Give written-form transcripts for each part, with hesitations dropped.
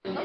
Bonsoir.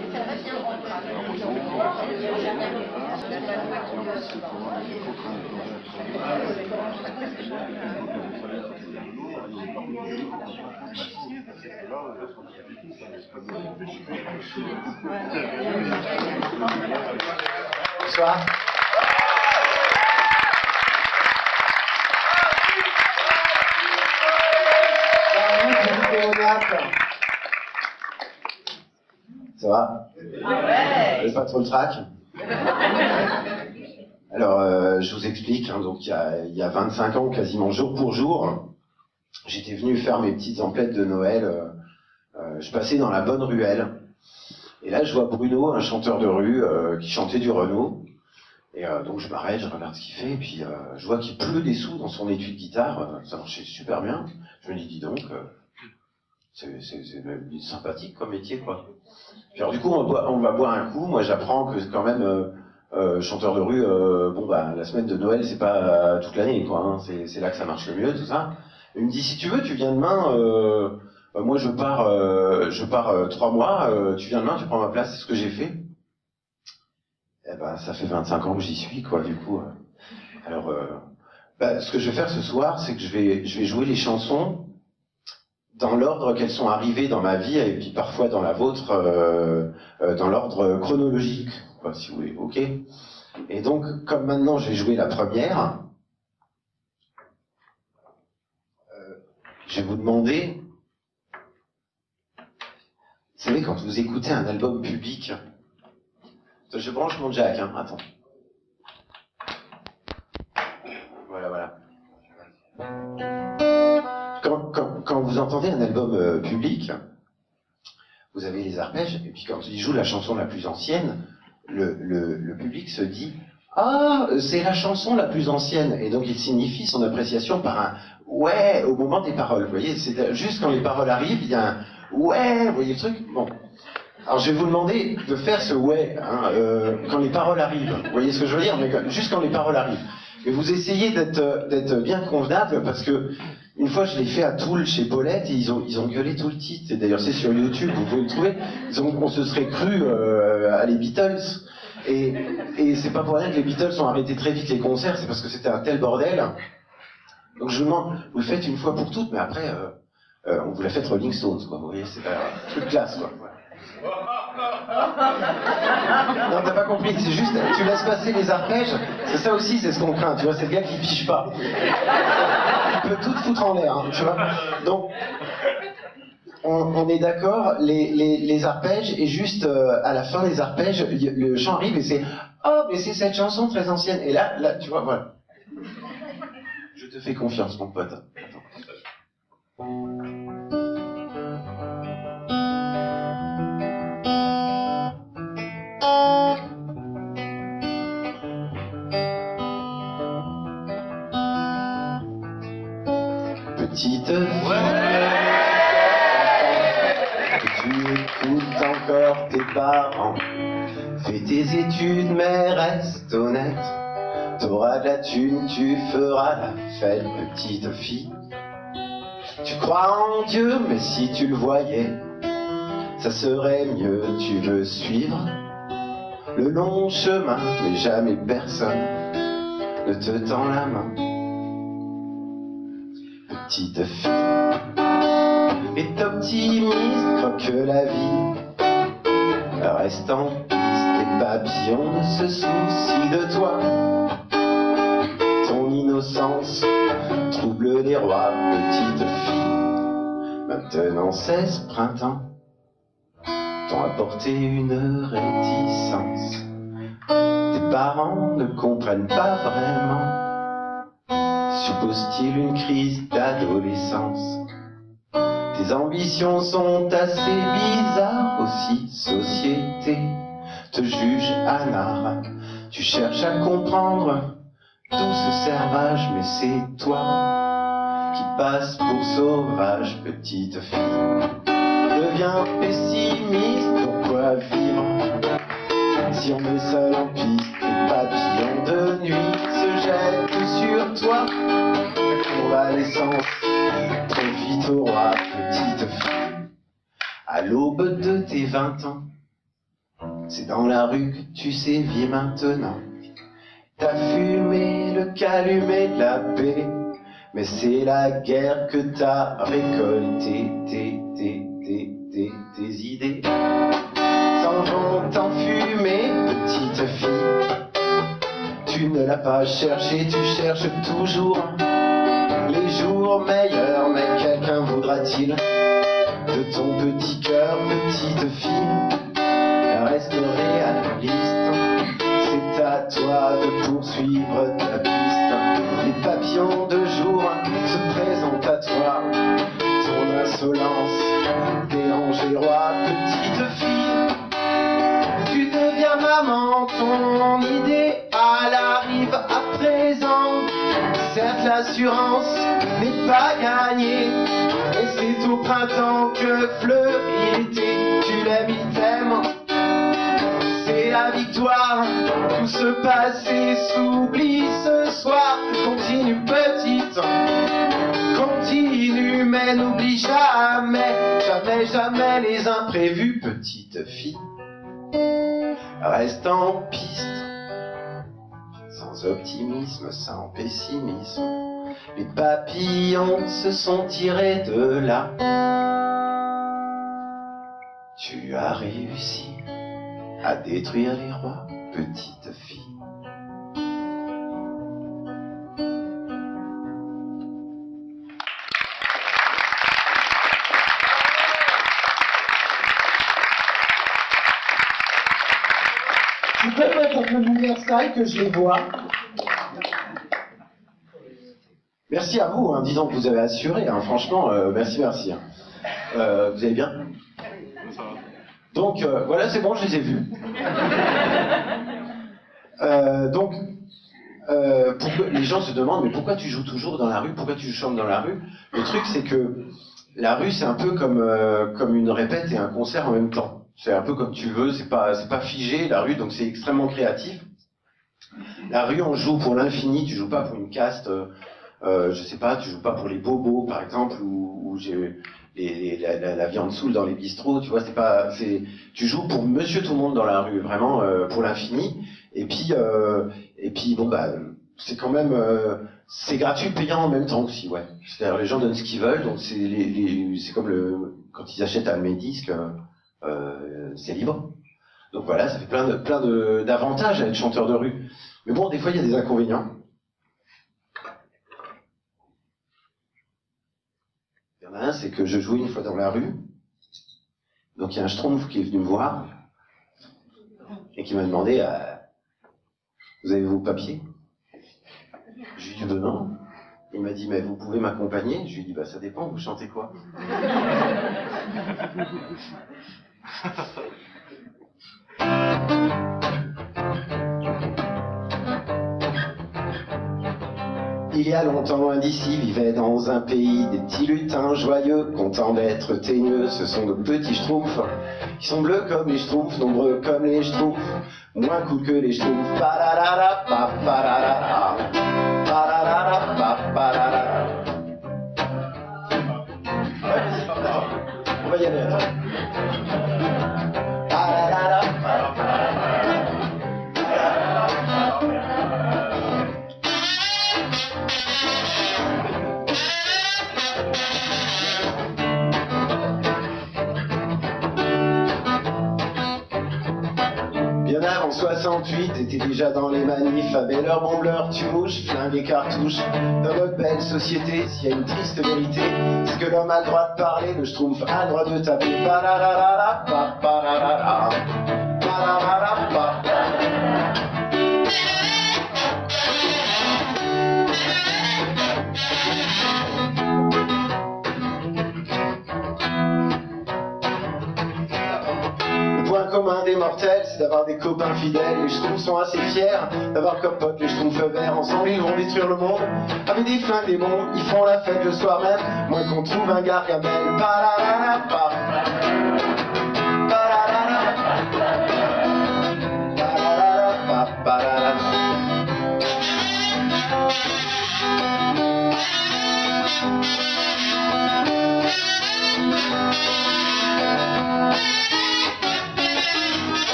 Ça va? Vous n'avez pas trop le trac? Alors, je vous explique, hein, donc il y a 25 ans, quasiment jour pour jour, j'étais venu faire mes petites emplettes de Noël. Je passais dans la bonne ruelle, et là je vois Bruno, un chanteur de rue, qui chantait du Renaud. Et donc je m'arrête, je regarde ce qu'il fait, et puis je vois qu'il pleut des sous dans son étui de guitare, ça marchait super bien. Je me dis donc, c'est sympathique comme métier, quoi. Puis alors du coup, on va boire un coup. Moi, j'apprends que quand même, chanteur de rue, bon bah la semaine de Noël, c'est pas toute l'année, quoi. Hein. C'est là que ça marche le mieux, tout ça. Il me dit, si tu veux, tu viens demain. Moi, je pars 3 mois. Tu viens demain, tu prends ma place. C'est ce que j'ai fait. Eh ben, ça fait 25 ans que j'y suis, quoi. Du coup, alors, ce que je vais faire ce soir, c'est que je vais jouer les chansons dans l'ordre qu'elles sont arrivées dans ma vie, et puis parfois dans la vôtre, dans l'ordre chronologique, quoi, si vous voulez, ok? Et donc, comme maintenant je vais jouer la première, je vais vous demander, vous savez, quand vous écoutez un album public, je branche mon jack, hein, attends. Voilà. Quand vous entendez un album public, vous avez les arpèges, et puis quand il joue la chanson la plus ancienne, le public se dit « Ah, c'est la chanson la plus ancienne !» Et donc il signifie son appréciation par un « ouais » au moment des paroles. Vous voyez, c'est juste quand les paroles arrivent, il y a un « ouais », vous voyez le truc? Bon. Alors je vais vous demander de faire ce « ouais hein, » quand les paroles arrivent. Vous voyez ce que je veux dire? Mais juste quand les paroles arrivent. Et vous essayez d'être bien convenable, parce que une fois je l'ai fait à Toul chez Paulette, et ils ont gueulé tout le titre. Et d'ailleurs c'est sur YouTube, vous pouvez le trouver. On se serait cru à les Beatles. Et c'est pas pour rien que les Beatles ont arrêté très vite les concerts, c'est parce que c'était un tel bordel. Donc je vous demande, vous le faites une fois pour toutes, mais après on vous l'a fait Rolling Stones, quoi. Vous voyez, c'est un truc classe, quoi. Non, t'as pas compris, c'est juste, tu laisses passer les arpèges, c'est ça aussi, c'est ce qu'on craint, tu vois, c'est le gars qui pige pas. Il peut tout foutre en l'air, hein, tu vois. Donc, on est d'accord, les arpèges, et juste à la fin des arpèges, le chant arrive et c'est « Oh, mais c'est cette chanson très ancienne !» Et là, tu vois, voilà. Je te fais confiance, mon pote. Attends. Petite fille, tu écoutes encore tes parents. Fais tes études, mais reste honnête. T'auras de la thune, tu feras la fête, petite fille. Tu crois en Dieu, mais si tu le voyais, ça serait mieux. Tu veux suivre le long chemin, mais jamais personne ne te tend la main. Petite fille, est optimiste, crois que la vie reste en piste. Les papillons ne se soucient de toi. Ton innocence trouble les rois, petite fille. Maintenant c'est ce printemps, t'ont apporté une réticence. Tes parents ne comprennent pas vraiment. Suppose-t-il une crise d'adolescence? Tes ambitions sont assez bizarres aussi. Société te juge anard. Tu cherches à comprendre tout ce servage, mais c'est toi qui passes pour sauvage, petite fille. Deviens pessimiste, pourquoi vivre si on est seul en piste? Les papillons de nuit se jettent sur toi. Convalescence, profite au roi, petite fille. À l'aube de tes 20 ans, C'est dans la rue que tu sévis maintenant. T'as fumé le calumet de la paix, mais c'est la guerre que t'as récolté tes idées. S'en vont t'enfumer, petite fille. Tu ne l'as pas cherché, tu cherches toujours les jours meilleurs, mais quelqu'un voudra-t-il de ton petit cœur, petite fille? Reste réaliste, c'est à toi de poursuivre ta piste. Les papillons de jour se présentent à toi, ton insolence dérange les rois, petite fille. Tu deviens maman, ton idéal arrive à présent. Certes, l'assurance n'est pas gagnée, et c'est au printemps que fleurit l'été. Tu l'aimes, il t'aime, c'est la victoire. Tout ce passé s'oublie ce soir. Continue petite, continue, mais n'oublie jamais, jamais, jamais les imprévus, petite fille. Reste en piste, sans optimisme, sans pessimisme. Les papillons se sont tirés de là. Tu as réussi à détruire les rois, petite fille. Tu peux mettre un peu de lumière style que je les vois. Merci à vous, hein. Disons que vous avez assuré, hein. Franchement, merci. Hein. Vous allez bien? Donc, voilà, c'est bon, je les ai vus. Les gens se demandent, mais pourquoi tu joues toujours dans la rue? Pourquoi tu chantes dans la rue? Le truc, c'est que la rue, c'est un peu comme une répète et un concert en même temps. C'est un peu comme tu veux, c'est pas figé, la rue, donc c'est extrêmement créatif. La rue, on joue pour l'infini, tu joues pas pour une caste, je sais pas, tu joues pas pour les bobos, par exemple, ou la viande saoule dans les bistrots, tu vois, tu joues pour monsieur tout le monde dans la rue, vraiment, pour l'infini. Et puis bon, bah, c'est quand même, c'est gratuit, payant en même temps aussi, ouais. C'est-à-dire, les gens donnent ce qu'ils veulent, donc c'est comme quand ils achètent un de mes disques, c'est libre. Donc voilà, ça fait plein d'avantages à être chanteur de rue. Mais bon, des fois, il y a des inconvénients. Il y en a un, c'est que je jouais une fois dans la rue. Donc il y a un schtroumpf qui est venu me voir et qui m'a demandé vous avez vos papiers? Je lui ai dit non. Il m'a dit mais vous pouvez m'accompagner? Je lui ai dit bah ça dépend, vous chantez quoi? Il y a longtemps, un d'ici vivait dans un pays des petits lutins joyeux, contents d'être teigneux. Ce sont de petits schtroumpfs qui sont bleus comme les schtroumpfs, nombreux comme les schtroumpfs, moins cool que les schtroumpfs. Pararara, pararara, pararara, pararara. Ouais, mais c'est pas grave. On va y aller. Pararara, pararara. Bien avant 68, étaient déjà dans les manifs, avaient leur bombe, leur tue-mouche, flingues et cartouches. Dans notre belle société, s'il y a une triste vérité, c'est que l'homme a le droit de parler, le schtroumpf a le droit de taper. Pararara, pararara, pararara, pararara. Commun des mortels, c'est d'avoir des copains fidèles. Les schtroumpfs sont assez fiers d'avoir comme potes les schtroumpfs verts. Ensemble ils vont détruire le monde avec des flingues, des bombes. Ils font la fête le soir même, moins qu'on trouve un gargamel. Pararara, pararara, pararara, pararara, pararara.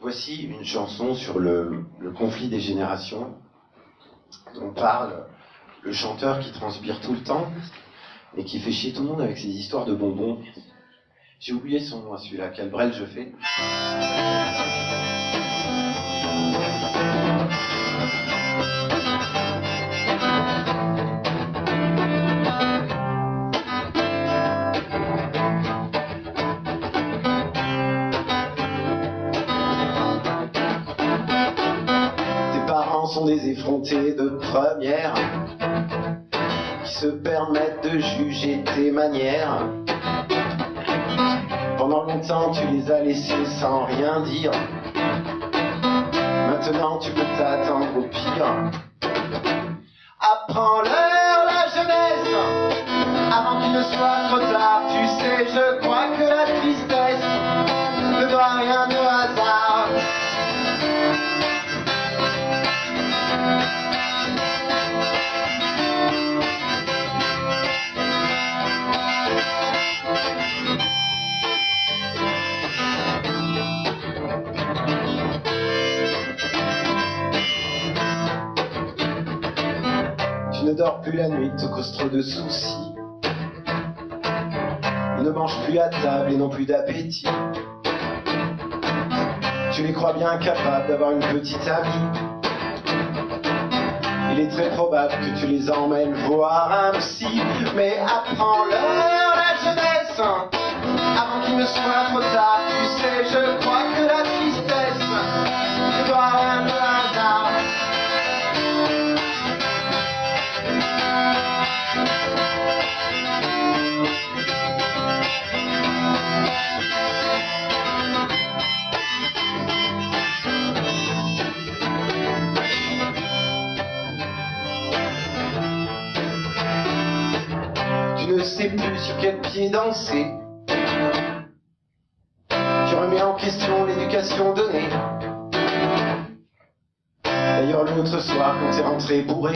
Voici une chanson sur le conflit des générations dont parle le chanteur qui transpire tout le temps et qui fait chier tout le monde avec ses histoires de bonbons. J'ai oublié son nom à celui-là, quel brel je fais. Sont des effrontés de première qui se permettent de juger tes manières. Pendant longtemps tu les as laissés sans rien dire. Maintenant tu peux t'attendre au pire. Apprends-leur la jeunesse avant qu'il ne soit trop tard. Tu sais, je crois que la tristesse ne doit rien au hasard. Tu ne dors plus la nuit, te cause trop de soucis. Ils ne mangent plus à table et n'ont plus d'appétit. Tu les crois bien capables d'avoir une petite amie. Il est très probable que tu les emmènes voir un psy. Mais apprends-leur la jeunesse avant qu'il ne soit trop tard. Tu sais, je crois que la tristesse ne doit rien au hasard. Tu ne sais plus sur quel pied danser. Tu remets en question l'éducation donnée. D'ailleurs l'autre soir quand t'es rentré bourré,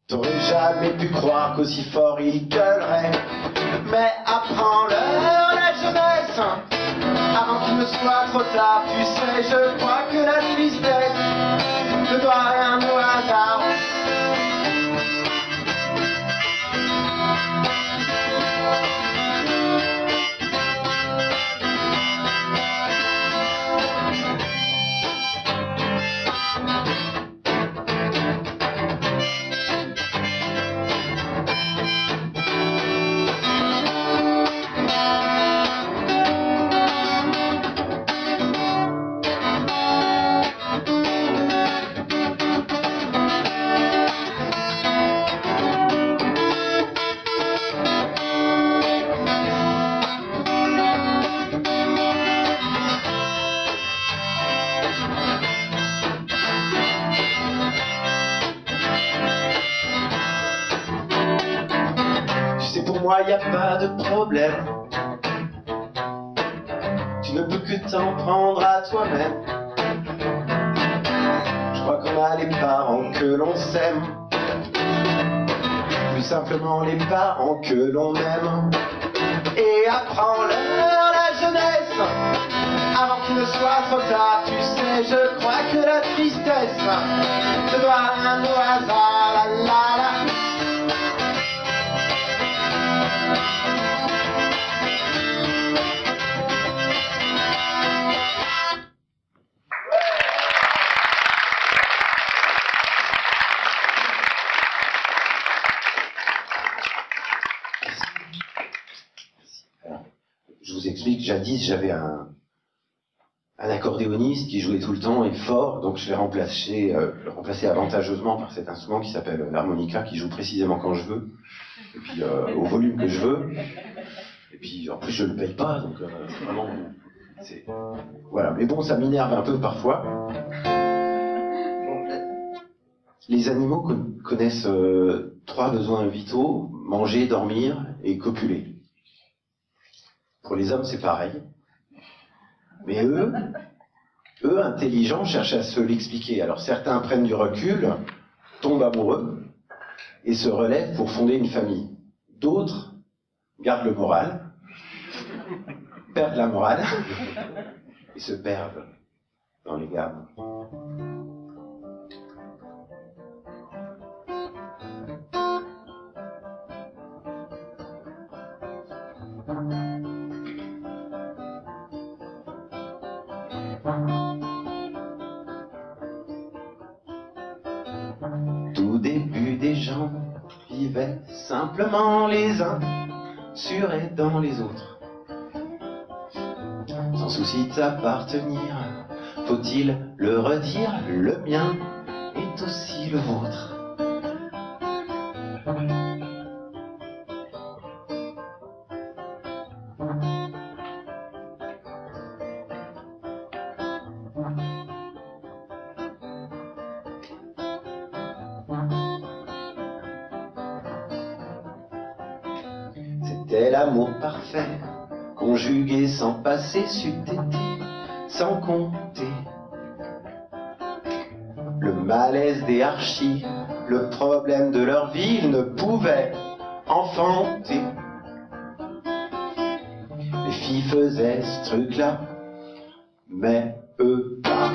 t'aurais jamais pu croire qu'aussi fort il gueulerait. Mais apprends-leur la jeunesse avant qu'il ne soit trop tard. Tu sais, je crois que la tristesse ne doit rien au hasard. Pour moi, y a pas de problème. Tu ne peux que t'en prendre à toi-même. Je crois qu'on a les parents que l'on s'aime, plus simplement les parents que l'on aime. Et apprends-leur la jeunesse avant qu'il ne soit trop tard. Tu sais, je crois que la tristesse ne doit rien au hasard. La, la, la. Je vous explique, jadis j'avais un accordéoniste qui jouait tout le temps et fort, donc je l'ai remplacé avantageusement par cet instrument qui s'appelle l'harmonica, qui joue précisément quand je veux, et puis au volume que je veux, et puis en plus je le paye pas, donc vraiment, voilà. Mais bon, ça m'énerve un peu parfois. Les animaux connaissent 3 besoins vitaux: manger, dormir et copuler. Pour les hommes, c'est pareil. Mais eux, intelligents, cherchent à se l'expliquer. Alors certains prennent du recul, tombent amoureux, et se relèvent pour fonder une famille. D'autres gardent le moral, perdent la morale, et se perdent dans les gammes. Tout début des gens vivaient simplement les uns sur et dans les autres, sans souci d'appartenir. Faut-il le redire, le mien est aussi le vôtre. C'était l'amour parfait, conjugué sans passé, c'eût été sans compter le malaise des archis, le problème de leur vie, ils ne pouvaient enfanter. Les filles faisaient ce truc-là, mais eux pas.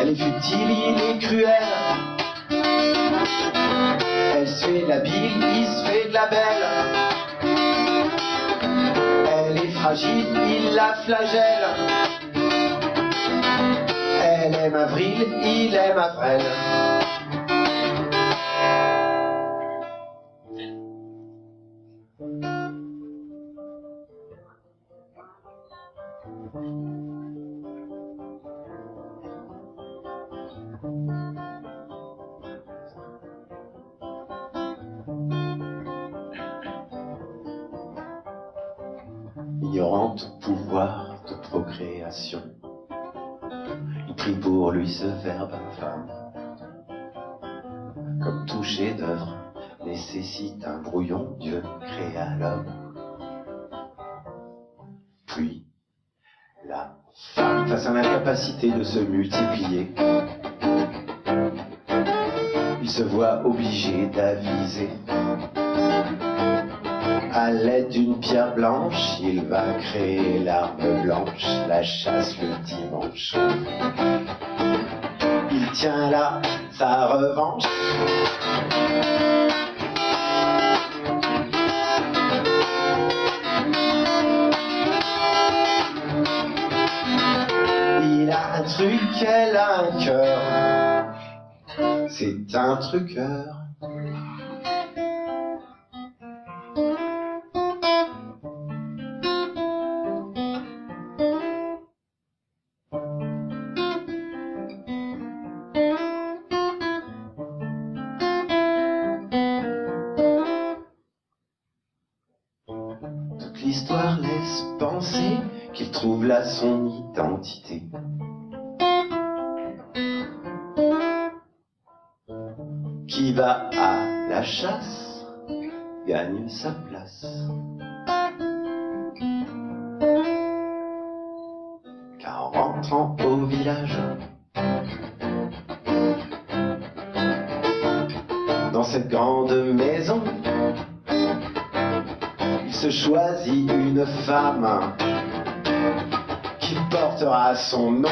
Elle est futile, il est cruel. Elle se fait de la bile, il se fait de la belle. Elle est fragile, il la flagelle. Elle aime avril, il aime avril. Ignorant tout pouvoir de procréation, il prit pour lui ce verbe infâme. Comme tout chef-d'œuvre nécessite un brouillon, Dieu créa l'homme. Puis la femme, face à l'incapacité de se multiplier, il se voit obligé d'aviser. À l'aide d'une pierre blanche, il va créer l'arme blanche, la chasse le dimanche. Il tient là sa revanche. Il a un truc, elle a un cœur. C'est un truqueur. Toute l'histoire laisse penser qu'il trouve là son identité. Qui va à la chasse gagne sa place. Car en rentrant au village, dans cette grande maison, il se choisit une femme qui portera son nom.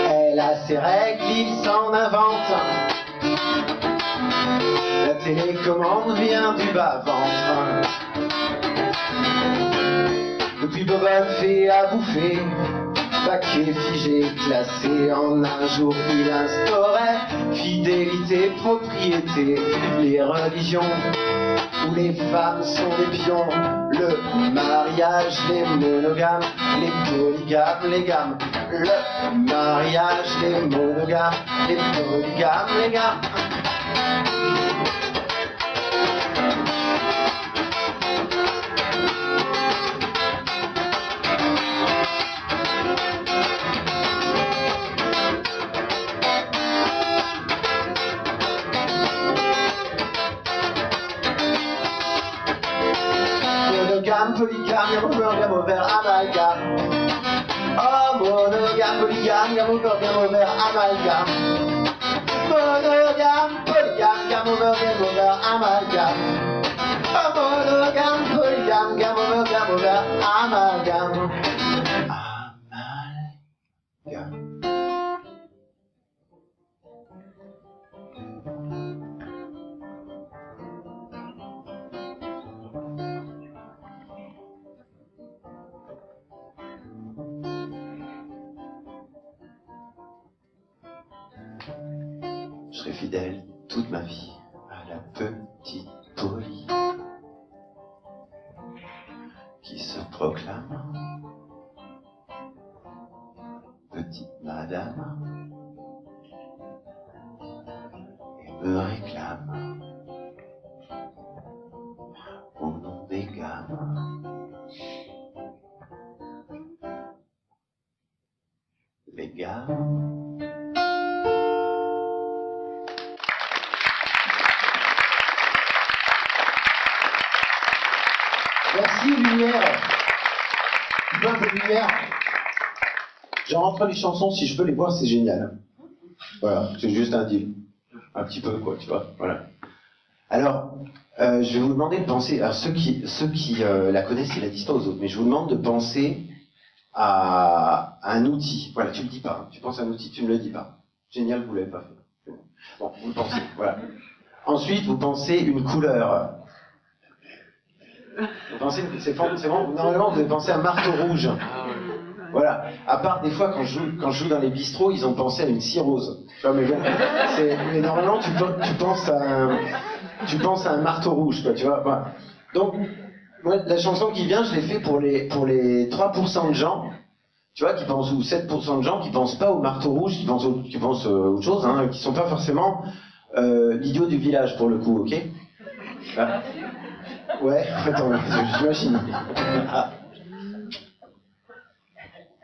Elle a ses règles, il s'en invente. La télécommande vient du bas-ventre. Depuis Bobonne fait à bouffer, paquet figé, classé en un jour, il instaurait fidélité, propriété, les religions où les femmes sont des pions, le mariage, les monogames, les polygames, les gammes, le mariage, les monogames, les polygames, les gammes. polygame, gamme ouvert, gamme ouvert, amalgame. Oh, monogame, polygame, gamme ouvert, gamme ouvert, amalgame. Monogame, polygame, gamme ouvert, amalgame. Oh, monogame, polygame, gamme ouvert, amalgame. Amalgame. Je serai fidèle toute ma vie à la petite Polly qui se proclame petite madame et me réclame au nom des gammes. Les gammes. Merci, lumière. Un peu de lumière. Genre, entre les chansons, si je peux les voir, c'est génial. Voilà, c'est juste un deal. Un petit peu, quoi, tu vois. Voilà. Alors, je vais vous demander de penser. Alors, ceux qui la connaissent, ils la disent pas aux autres. Mais je vous demande de penser à un outil. Voilà, tu le dis pas. Tu penses à un outil, tu ne le dis pas. Génial, vous l'avez pas fait. Bon, vous le pensez. Voilà. Ensuite, vous pensez une couleur. Vous pensez, c'est bon, normalement vous devez penser à marteau rouge. Voilà. À part des fois quand je joue dans les bistrots, ils ont pensé à une cirrhose. Tu vois, mais bon, mais normalement tu penses à un marteau rouge, quoi, tu vois. Voilà. Donc, moi, la chanson qui vient, je l'ai fait pour les 3% de gens, tu vois, qui pensent, ou 7% de gens qui pensent pas au marteau rouge, qui pensent autre chose, hein, qui sont pas forcément l'idiot du village pour le coup, ok? Voilà. Ouais, attends, j'imagine. Ah.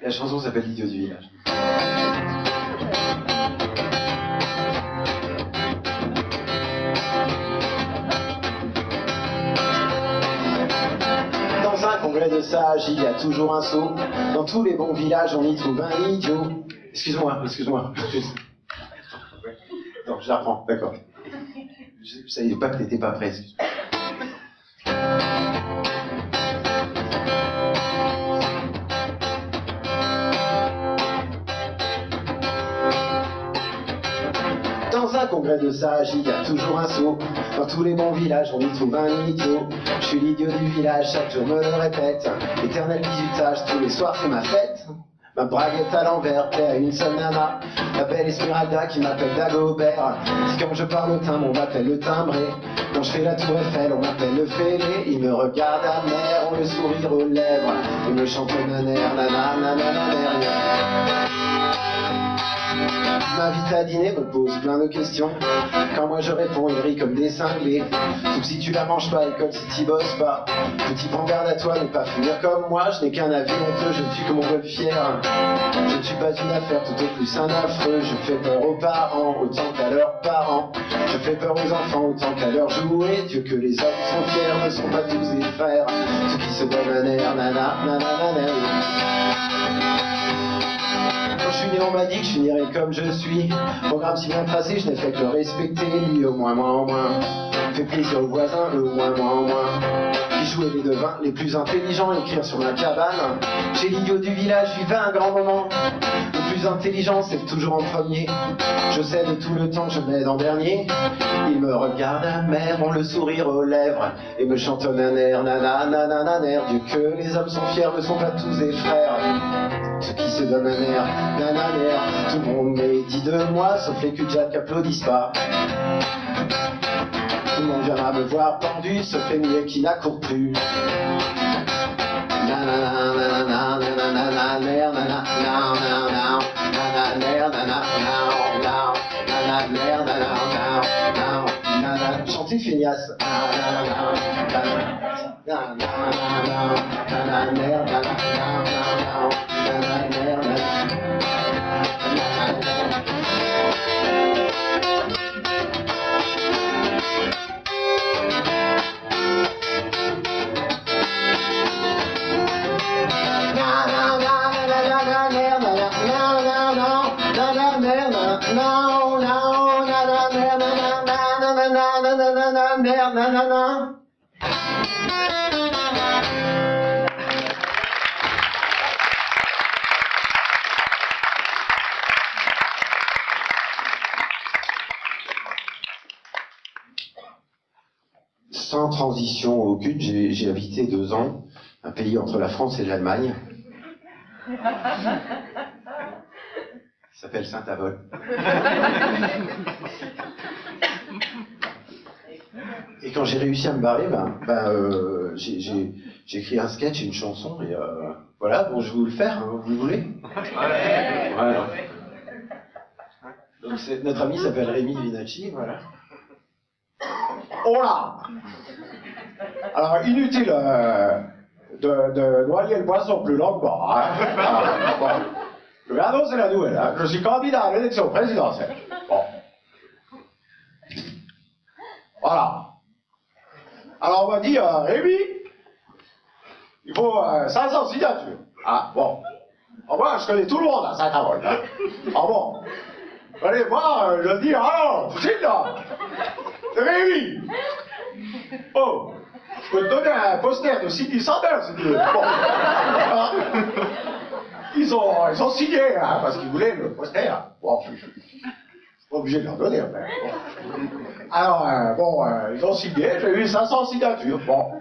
La chanson s'appelle L'idiot du village. Dans un congrès de sages, il y a toujours un sot. Dans tous les bons villages, on y trouve un idiot. Excuse-moi. Non, je la reprends, d'accord. Je savais pas que t'étais pas prêt, excuse-moi. Dans un congrès de sages, il y a toujours un sot. Dans tous les bons villages, on y trouve un idiot. Je suis l'idiot du village, chaque jour me le répète. Éternel bisutage, tous les soirs c'est ma fête. Ma braguette à l'envers plaît à une seule nana. La belle Esmeralda qui m'appelle Dagobert. Si quand je parle au timbre, on m'appelle le timbré. Quand je fais la tour Eiffel, on m'appelle le fêlé. Il me regarde amer, on le sourire aux lèvres. Il me chante un air, nanana. M'invite à dîner, me pose plein de questions. Quand moi je réponds, il rit comme des cinglés. Sauf si tu la manges pas et comme si t'y bosses pas. Petit, prends garde à toi, ne pas finir comme moi. Je n'ai qu'un avis honteux, je ne suis que mon fier. Je ne suis pas une affaire, tout au plus un affreux. Je fais peur aux parents, autant qu'à leurs parents. Je fais peur aux enfants, autant qu'à leurs jouets. Dieu que les hommes sont fiers, ne sont pas tous des frères. Ceux qui se donnent un air, nanana. Quand je suis né, on m'a dit que je finirais comme je suis. Programme si bien tracé, je n'ai fait que le respecter. Lui au moins, moi en moins. Fait plaisir aux voisins, eux au moins, moi en moins. Qui jouaient les devins, les plus intelligents, écrire sur ma cabane. Chez l'idiot du village, je vivais un grand moment. Le plus intelligent, c'est toujours en premier. Je sais de tout le temps que je m'aide en dernier. Il me regarde amer, on le sourire aux lèvres. Et me chantonne un air, nanana. Dieu que les hommes sont fiers, ne sont pas tous des frères. Ceux qui se donnent un air, nanana. Tout le monde médit de moi, sauf les cul-de-jatte qui applaudissent pas. Tout le monde viendra me voir pendu, sauf les muets qui n'accourent plus. Chantez feignasse. mère, nanana. Sans transition aucune, j'ai habité 2 ans, un pays entre la France et l'Allemagne. Il s'appelle Saint-Avold. Et quand j'ai réussi à me barrer, j'ai écrit un sketch et une chanson, et voilà, bon, je vais vous le faire, hein, vous le voulez? Ouais. Voilà. Donc notre ami s'appelle Rémi Vinacci, voilà. Oh là! Alors, inutile de noyer le poisson plus longuement. Hein. Alors, bon. Je vais annoncer la nouvelle. Hein. Je suis candidat à l'élection présidentielle. Bon. Voilà. Alors, on m'a dit, Rémi, il faut 500 signatures. Ah, bon. Alors, moi, je connais tout le monde à Saint-Avold. Hein. Ah bon. Allez voir, je dis, alors, c'est là. Rémi! Oh! Je peux te donner un poster de Sidney Sanders si tu veux. Bon. Ils ont signé, hein, parce qu'ils voulaient le poster. Bon, je suis pas obligé de leur donner, enfin. Bon. Alors, ils ont signé, j'ai eu 500 signatures. Bon.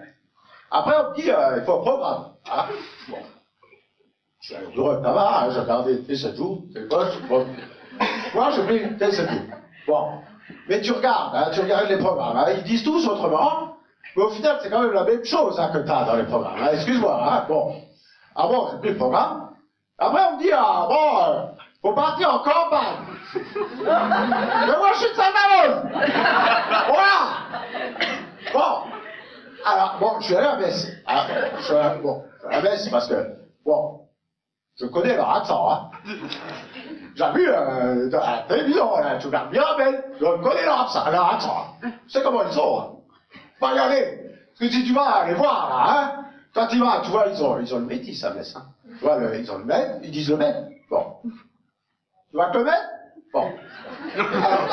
Après, on me dit, il faut un programme. Hein. Bon. Je suis allé au bureau de tabac, hein, j'ai regardé T7 jours, c'est le poste. Bon. Moi, je pris T7 jours. Bon. Mais tu regardes, hein, tu regardes les programmes, hein, ils disent tous autrement, mais au final, c'est quand même la même chose hein, que tu as dans les programmes. Hein, excuse-moi, hein, bon. Ah bon, j'ai pris le programme. Après, on me dit, ah bon, faut partir en campagne. Mais moi, je suis de Saint-Avold. Voilà. Bon. Alors, bon, je suis allé à Metz. Hein, je suis à Metz parce que, bon, je connais leur accent, hein. J'ai vu dans la télévision, là, tu regardes bien belle, je connais leur accent. Tu sais comment ils sont. Hein. Pas y aller. Parce que si tu vas les voir, là, hein, quand tu vas, tu vois, ils ont le métis à Metz. Hein. Tu vois, ils ont le même, ils disent le même. Bon. Tu vas te le mettre? Bon. Alors,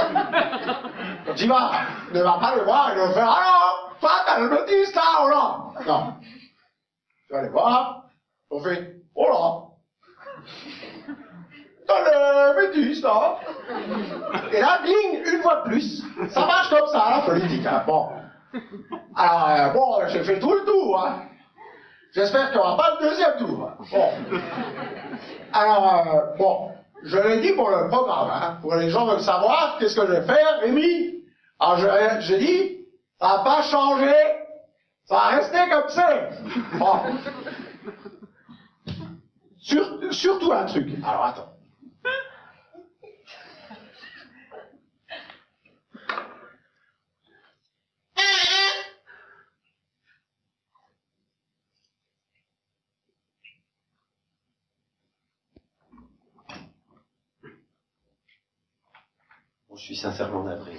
quand tu vas, ne va pas les voir et leur faire, alors, toi, t'as le métis, là, ou là? Non. Tu vas les voir, on fait, oh là. Dans le métis, là. Et là, bing, une fois de plus. Ça marche comme ça, la politique, hein. Bon. Alors, bon, j'ai fait tout le tour, hein. J'espère qu'il n'y aura pas le deuxième tour. Hein. Bon. Alors, bon, je l'ai dit pour le programme, hein. Pour les gens veulent savoir qu'est-ce que je vais faire, Rémi. Alors, j'ai dit, ça n'a pas changé, ça va rester comme c'est. Bon. Surtout un truc. Alors, attends. Bon, je suis sincèrement navré.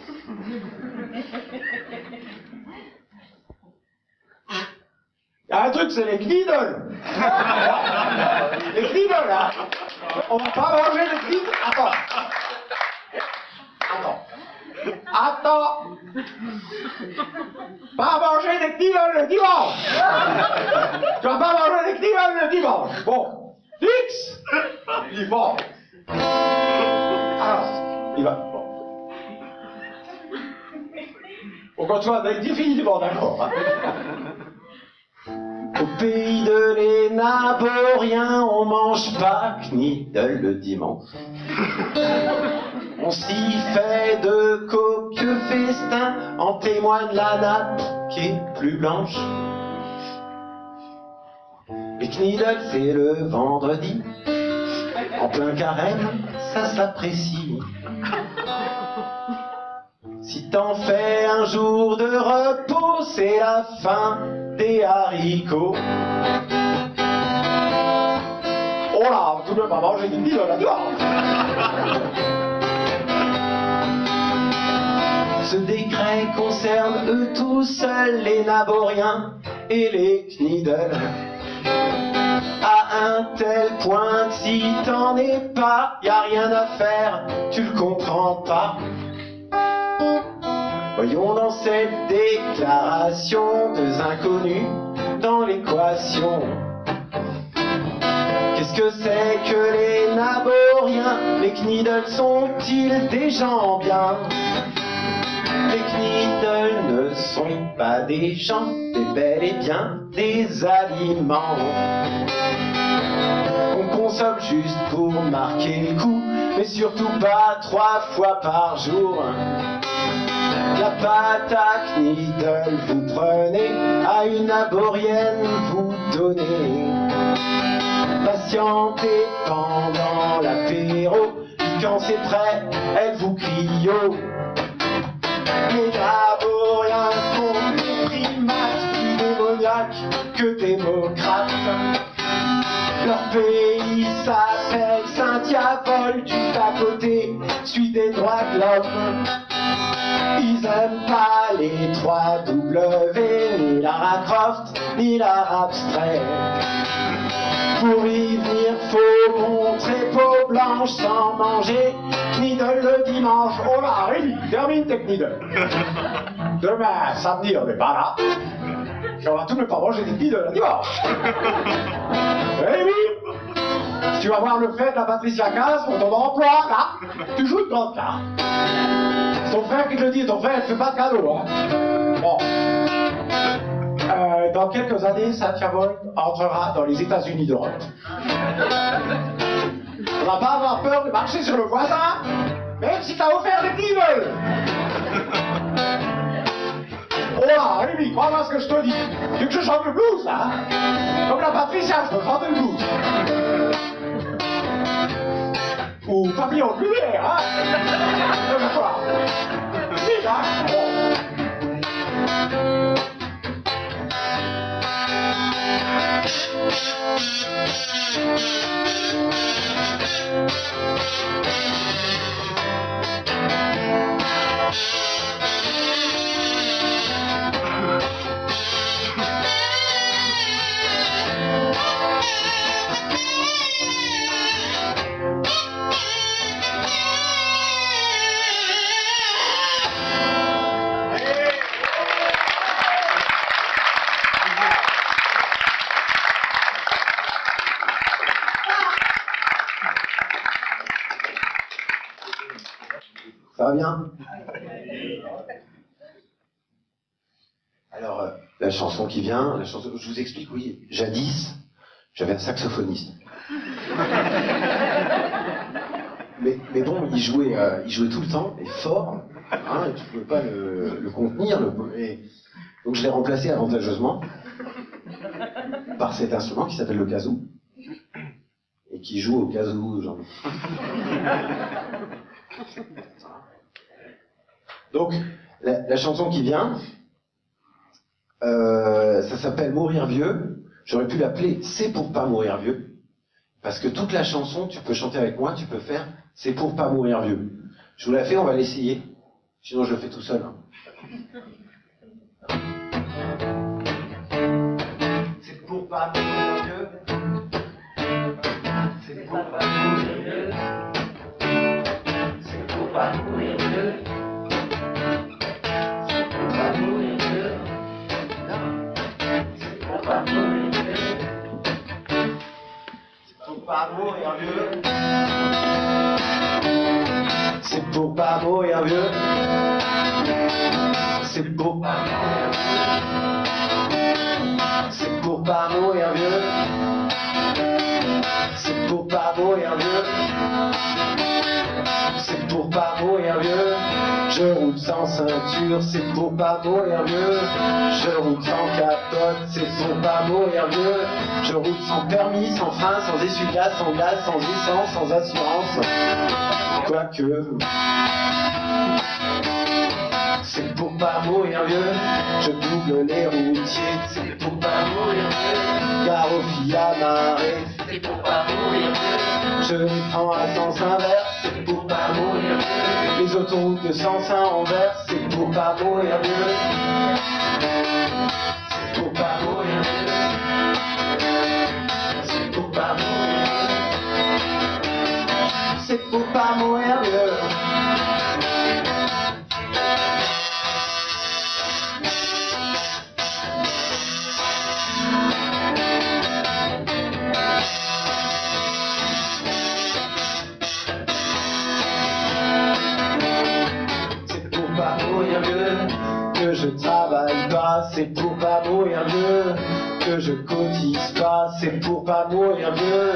Il y a un truc, c'est les kniedels. Les kniedels, là. On va pas manger les kniedels. Attends. Pas manger des kniedels le dimanche. Tu vas pas manger des kniedels le dimanche. Bon. X. Il va. Alors, il va. Bon. On continue avec définitivement d'accord. Hein. Au pays de l'Énaboriens, on mange pas knidel le dimanche. On s'y fait de copieux festins, en témoigne la nappe qui est plus blanche. Les knidel, c'est le vendredi, en plein carême, ça s'apprécie. Si t'en fais un jour de repos, c'est la fin des haricots. Oh là, tout le monde va manger des knidel là-dedans. Ce décret concerne eux tous seuls, les Naboriens et les knidel. À un tel point que si t'en es pas, y a rien à faire, tu le comprends pas. Voyons dans cette déclaration deux inconnus dans l'équation. Qu'est-ce que c'est que les naboriens? Les Kniddles sont-ils des gens bien? Les Kniddles ne sont pas des gens, mais bel et bien des aliments. On consomme juste pour marquer le coup, mais surtout pas 3 fois par jour. La pâte à Kniddle vous prenez, à une naborienne vous donnez. Patientez pendant l'apéro, puis quand c'est prêt, elle vous crie yo. Les naboriens sont des primates, plus démoniaques que démocrates. Leur pays s'appelle Saint-Diabol, juste à côté, celui des droits de l'homme. Ils aiment pas les 3 W, ni Lara Croft, ni l'art abstrait. Pour y venir, faut montrer peau blanche sans manger Kniddle le dimanche. Oh là, Rémi, termine tes Kniddle. Demain, samedi, on n'est pas là. Puis on va tout ne pas manger des Kniddle le dimanche. Rémi, si tu vas voir le fait de la Patricia Cass pour ton emploi, là, tu joues de grande carte. C'est ton frère qui te le dit, ton frère ne fait pas de cadeau, hein. Bon. Dans quelques années, Saint-Diabol entrera dans les États-Unis d'Europe. On va pas avoir peur de marcher sur le voisin, même si t'as offert des Kniddles. Oh là, Rémi, crois-moi ce que je te dis. Tu veux que je chante le blues, là? Comme la Patricia, je peux chanter le blues. Ou Papillon de lumière, hein? De quoi? Si, là, bon. Ça va bien? Alors, la chanson qui vient, je vous explique, oui, jadis, j'avais un saxophoniste. mais bon, il jouait tout le temps, et fort, hein, et tu ne pouvais pas le contenir. Donc je l'ai remplacé avantageusement par cet instrument qui s'appelle le kazoo, et qui joue au kazoo, genre. Donc, la chanson qui vient, ça s'appelle Mourir vieux. J'aurais pu l'appeler C'est pour pas mourir vieux. Parce que toute la chanson, tu peux chanter avec moi, tu peux faire C'est pour pas mourir vieux. Je vous la fais, on va l'essayer. Sinon, je le fais tout seul. Hein. C'est pour pas mourir vieux. C'est pour pas mourir vieux. C'est pour pas mourir vieux. Pas mourir vieux. C'est pour pas mourir vieux. C'est pour pas mourir vieux. C'est pour pas mourir vieux. C'est pour pas mourir vieux. C'est pour pas mourir vieux. Je roule sans ceinture, c'est pour pas mourir vieux. Je roule sans capote, c'est pour pas mourir vieux. Je roule sans permis, sans frein, sans essuie-glace, sans glace, sans licence, sans assurance. Quoique, c'est pour pas mourir vieux. Je double les routiers, c'est pour pas mourir vieux. Gare aux filles amarrées, c'est pour pas mourir vieux. Je les prends à sens inverse, c'est pour pas mourir vieux. Les autoroutes de sens inverse, c'est pour pas mourir vieux. C'est pour pas mourir vieux. C'est pour pas mourir vieux. C'est pour pas mourir vieux. pour pas mourir vieux. Que je travaille pas, c'est pour pas mourir vieux. Que je cotise pas, c'est pour pas mourir vieux.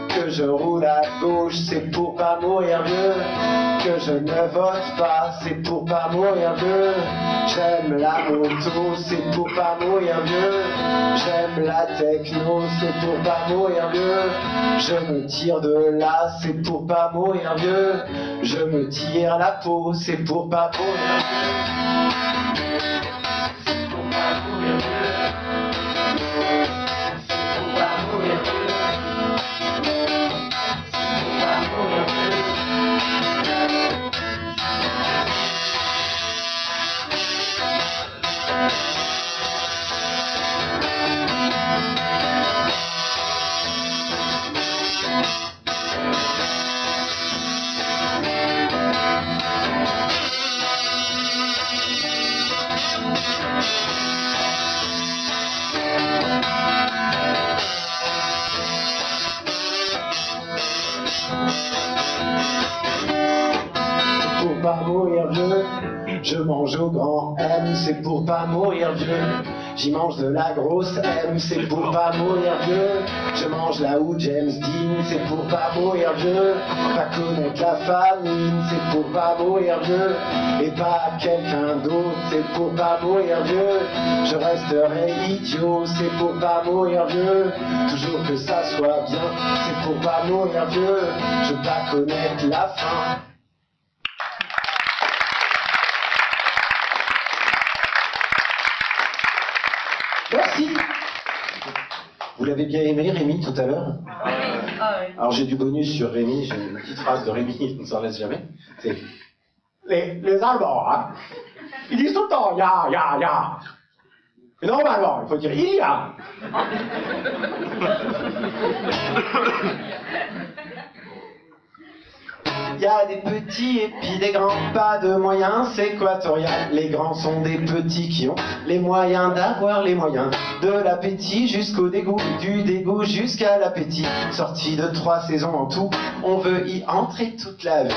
Que je roule à gauche, c'est pour pas mourir vieux. Que je ne vote pas, c'est pour pas mourir vieux. J'aime la moto, c'est pour pas mourir vieux. J'aime la techno, c'est pour pas mourir vieux. Je me tire de là, c'est pour pas mourir vieux. Je me tire la peau, c'est pour pas mourir vieux. C'est pour pas mourir vieux. C'est pour pas mourir vieux. Pour pas mourir vieux, je mange au grand M, c'est pour pas mourir vieux. J'y mange de la grosse M, c'est pour pas mourir vieux. Je mange là où James Dean, c'est pour pas mourir vieux. Pas connaître la famine, c'est pour pas mourir vieux. Et pas quelqu'un d'autre, c'est pour pas mourir vieux. Je resterai idiot, c'est pour pas mourir vieux. Toujours que ça soit bien, c'est pour pas mourir vieux. Je veux pas connaître la fin. Merci. Vous l'avez bien aimé, Rémi, tout à l'heure? Alors j'ai du bonus sur Rémi, j'ai une petite phrase de Rémi, on ne s'en laisse jamais. C'est les Allemands, hein, ils disent tout le temps ya, ya, ya. Mais normalement, il faut dire il y a. Il y a des petits et puis des grands, pas de moyens, c'est équatorial. Les grands sont des petits qui ont les moyens d'avoir les moyens. De l'appétit jusqu'au dégoût, du dégoût jusqu'à l'appétit. Sorti de 3 saisons en tout, on veut y entrer toute la vie.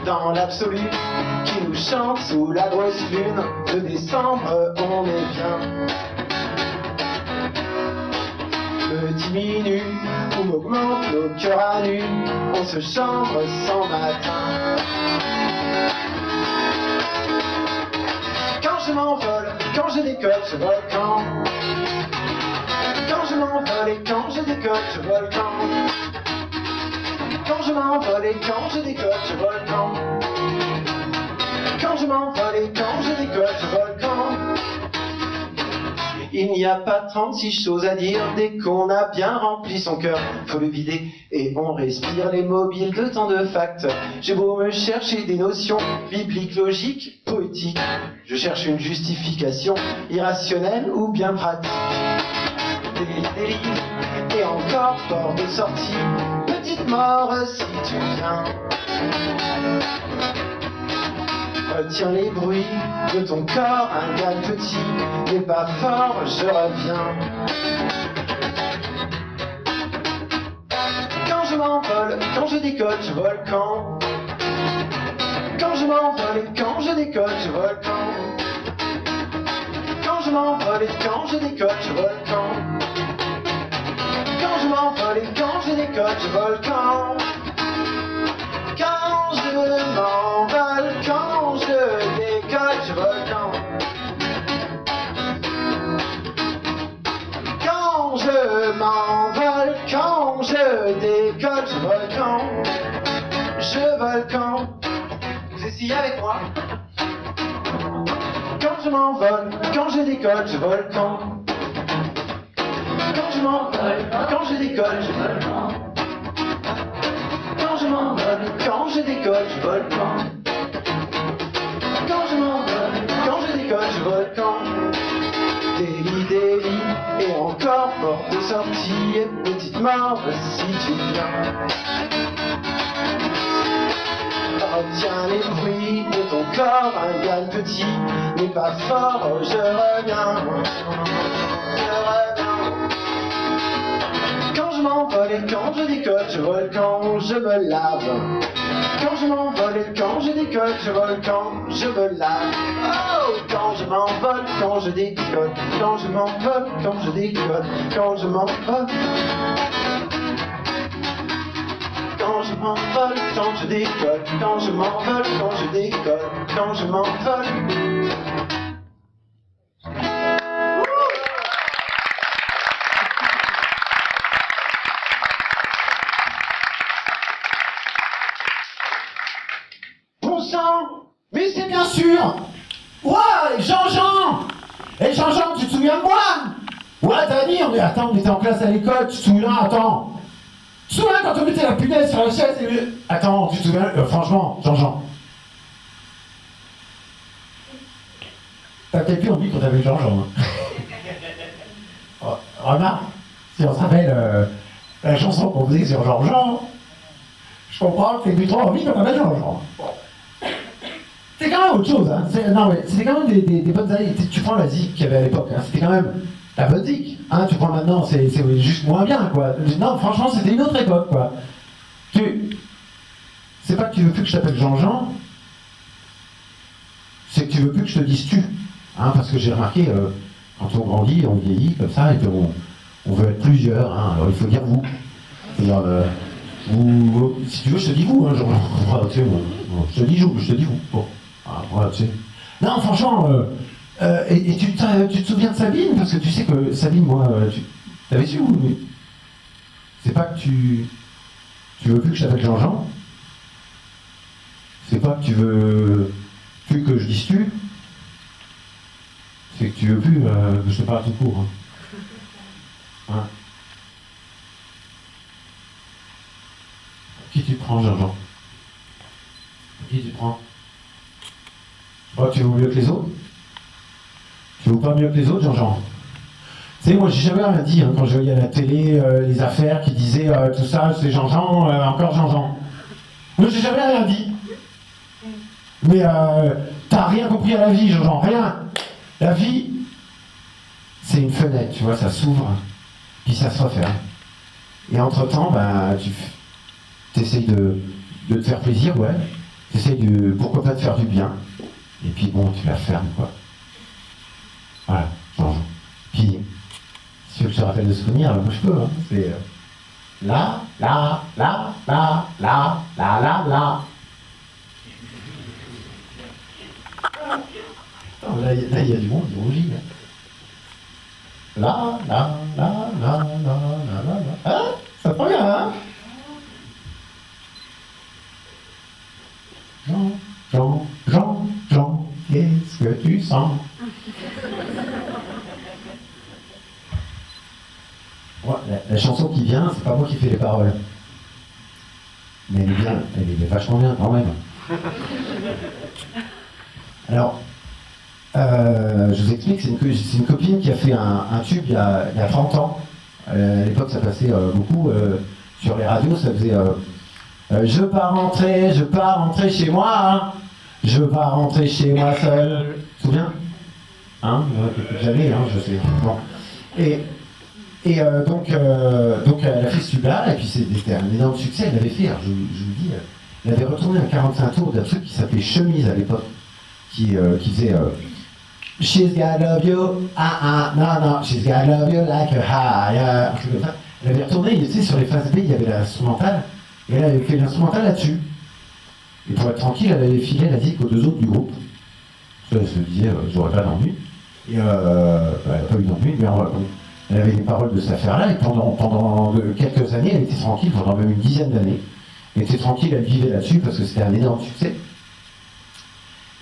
Dans l'absolu, qui nous chante sous la grosse lune, de décembre, on est bien. Me diminue ou m'augmente nos cœurs à nu, on se chambre sans matin. Quand je m'envole, quand je décolle, je vole quand. Quand je m'envole et quand je décolle, je vole quand. Quand je m'envole et quand je décolle, je vole quand. Quand je m'envole et quand je décolle, je vole quand. Il n'y a pas 36 choses à dire dès qu'on a bien rempli son cœur. Faut le vider et on respire les mobiles de tant de facteurs. J'ai beau me chercher des notions bibliques, logiques, poétiques. Je cherche une justification irrationnelle ou bien pratique. Des délires et encore porte de sortie. Petite mort si tu viens. Retiens les bruits de ton corps, un gars petit, mais pas fort, je reviens. Quand je m'envole, quand je décolle, je vole quand. Quand je m'envole et quand je décolle, je vole quand. Quand je m'envole et quand je décolle, je vole quand. Quand je m'envole et quand je décolle, je vole quand. Quand je m'envole, quand je décolle, je vole quand. Quand je m'envole, quand je décolle, je vole quand. Je vole quand. Vous essayez avec moi? Quand je m'envole, quand je décolle, je vole quand. Quand je m'envole, quand je décolle, je vole quand. Quand je m'envole, quand je décolle, je vole quand. Quand je m'envole, quand je décolle, je vole quand. Délit, délit, et encore porte de sortie, et petite mort si tu viens. Retiens les bruits de ton corps, un gars petit, mais pas fort, je reviens. Je reviens. Quand je m'envole et quand je décolle, je vole quand je me lave. Quand je m'envole et quand je décolle, je vole quand je me lave. Oh, quand je m'envole, quand je décolle, quand je m'envole, quand je décolle, quand je m'envole. Quand je m'envole, quand je décolle, quand je m'envole, quand je décolle, quand je m'envole. Bon sang, mais c'est bien sûr. Ouais, Jean-Jean. Et Jean-Jean, tu te souviens de moi? Ouais, Dani, on était en classe à l'école, tu te souviens? Attends. Tu te souviens quand on mettait la punaise sur la chaise et... Attends, tu te souviens? Franchement, Jean-Jean. T'as peut-être plus envie quand t'avais Jean-Jean. Hein. Oh, remarque, si on se rappelle la chanson qu'on faisait sur Jean-Jean, je comprends que t'aies plus trop envie quand t'avais Jean-Jean. C'était quand même autre chose, hein. Non mais c'était quand même des bonnes années. Tu prends la zik qu'il y avait à l'époque, hein. C'était quand même la bonne zik. Hein. Tu prends maintenant, c'est juste moins bien, quoi. Non, franchement, c'était une autre époque, quoi. C'est pas que tu veux plus que je t'appelle Jean-Jean, c'est que tu veux plus que je te dise tu. Hein, parce que j'ai remarqué, quand on grandit, on vieillit comme ça, et puis on veut être plusieurs. Hein. Alors il faut dire vous. C'est-à-dire, vous, si tu veux, je te dis vous. Hein, genre, tu sais, je te dis vous. Bon. Ah, voilà, tu sais. Non, franchement, et tu te souviens de Sabine? Parce que tu sais que Sabine, moi, tu l'avais su, mais c'est pas que tu veux plus que je t'appelle Jean-Jean. C'est pas que tu veux plus que je dise tu. C'est que tu veux plus que je te parle tout court. Hein. Hein. Qui tu prends, Jean-Jean? Qui tu prends? Oh, tu vaux mieux que les autres? Tu vaux pas mieux que les autres, Jean-Jean? Tu sais, moi, j'ai jamais rien dit hein, quand je voyais à la télé les affaires qui disaient tout ça, c'est Jean-Jean, encore Jean-Jean. Moi, j'ai jamais rien dit. Mais t'as rien compris à la vie, Jean-Jean, rien. La vie, c'est une fenêtre, tu vois, ça s'ouvre, puis ça se referme. Et entre-temps, bah, tu essayes de te faire plaisir, ouais. Tu essayes de, pourquoi pas, de faire du bien. Et puis bon, tu la fermes, quoi. Voilà, Jean-Jean. Puis, si tu veux que je te rappelle de souvenirs, moi je peux, hein. C'est là. Attends, là, il y a du monde, il rougit. Hein. Là. Hein? Ça te prend bien, hein? Jean, qu'est-ce que tu sens? Ouais, la chanson qui vient, c'est pas moi qui fais les paroles. Mais elle est bien, elle est vachement bien quand même. Alors, je vous explique, c'est une copine qui a fait un tube il y a 30 ans. À l'époque, ça passait beaucoup sur les radios, ça faisait je pars rentrer chez moi, hein. Je pars rentrer chez moi seul. Tu te souviens? Hein? Jamais, hein, je sais. Bon. Et donc elle a fait ce tube-là, et puis c'était un énorme succès. Elle l'avait fait, alors, je vous dis, elle avait retourné un 45 tours d'un truc qui s'appelait Chemise à l'époque, qui faisait She's gotta love you, no, she's gotta love you like a higher. Elle avait retourné, tu sais, sur les phases B, il y avait l'instrumental, et elle avait fait l'instrumental là-dessus. Et pour être tranquille, elle avait filé la zik aux deux autres du groupe. Elle se disait, j'aurais pas d'ennui. Et elle n'a pas eu d'ennui, mais elle avait les paroles de cette affaire-là, et pendant quelques années, elle était tranquille, pendant même une dizaine d'années. Elle était tranquille, elle vivait là-dessus, parce que c'était un énorme succès.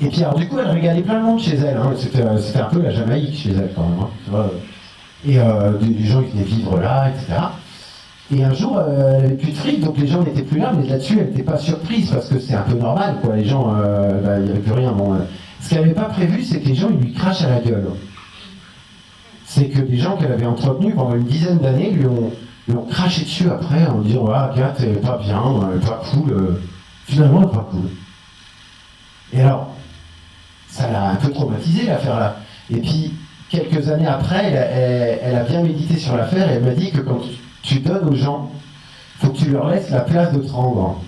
Et puis alors du coup, elle régalait plein de monde chez elle, hein. C'était un peu la Jamaïque chez elle quand même. Hein, tu vois. Et des gens qui venaient vivre là, etc. Et un jour, elle n'avait plus de fric, donc les gens n'étaient plus là, mais là-dessus, elle n'était pas surprise, parce que c'est un peu normal, quoi. Les gens, il n'y avait plus rien. Bon, ce qu'elle n'avait pas prévu, c'est que les gens, ils lui crachent à la gueule. C'est que des gens qu'elle avait entretenus pendant une dizaine d'années lui ont craché dessus après, en disant « Ah, Kat, elle est pas bien, elle est pas cool. » Finalement, elle n'est pas cool. Et alors, ça l'a un peu traumatisé, l'affaire-là. Et puis, quelques années après, elle a bien médité sur l'affaire, et elle m'a dit que quand tu donnes aux gens, il faut que tu leur laisses la place de te rendre.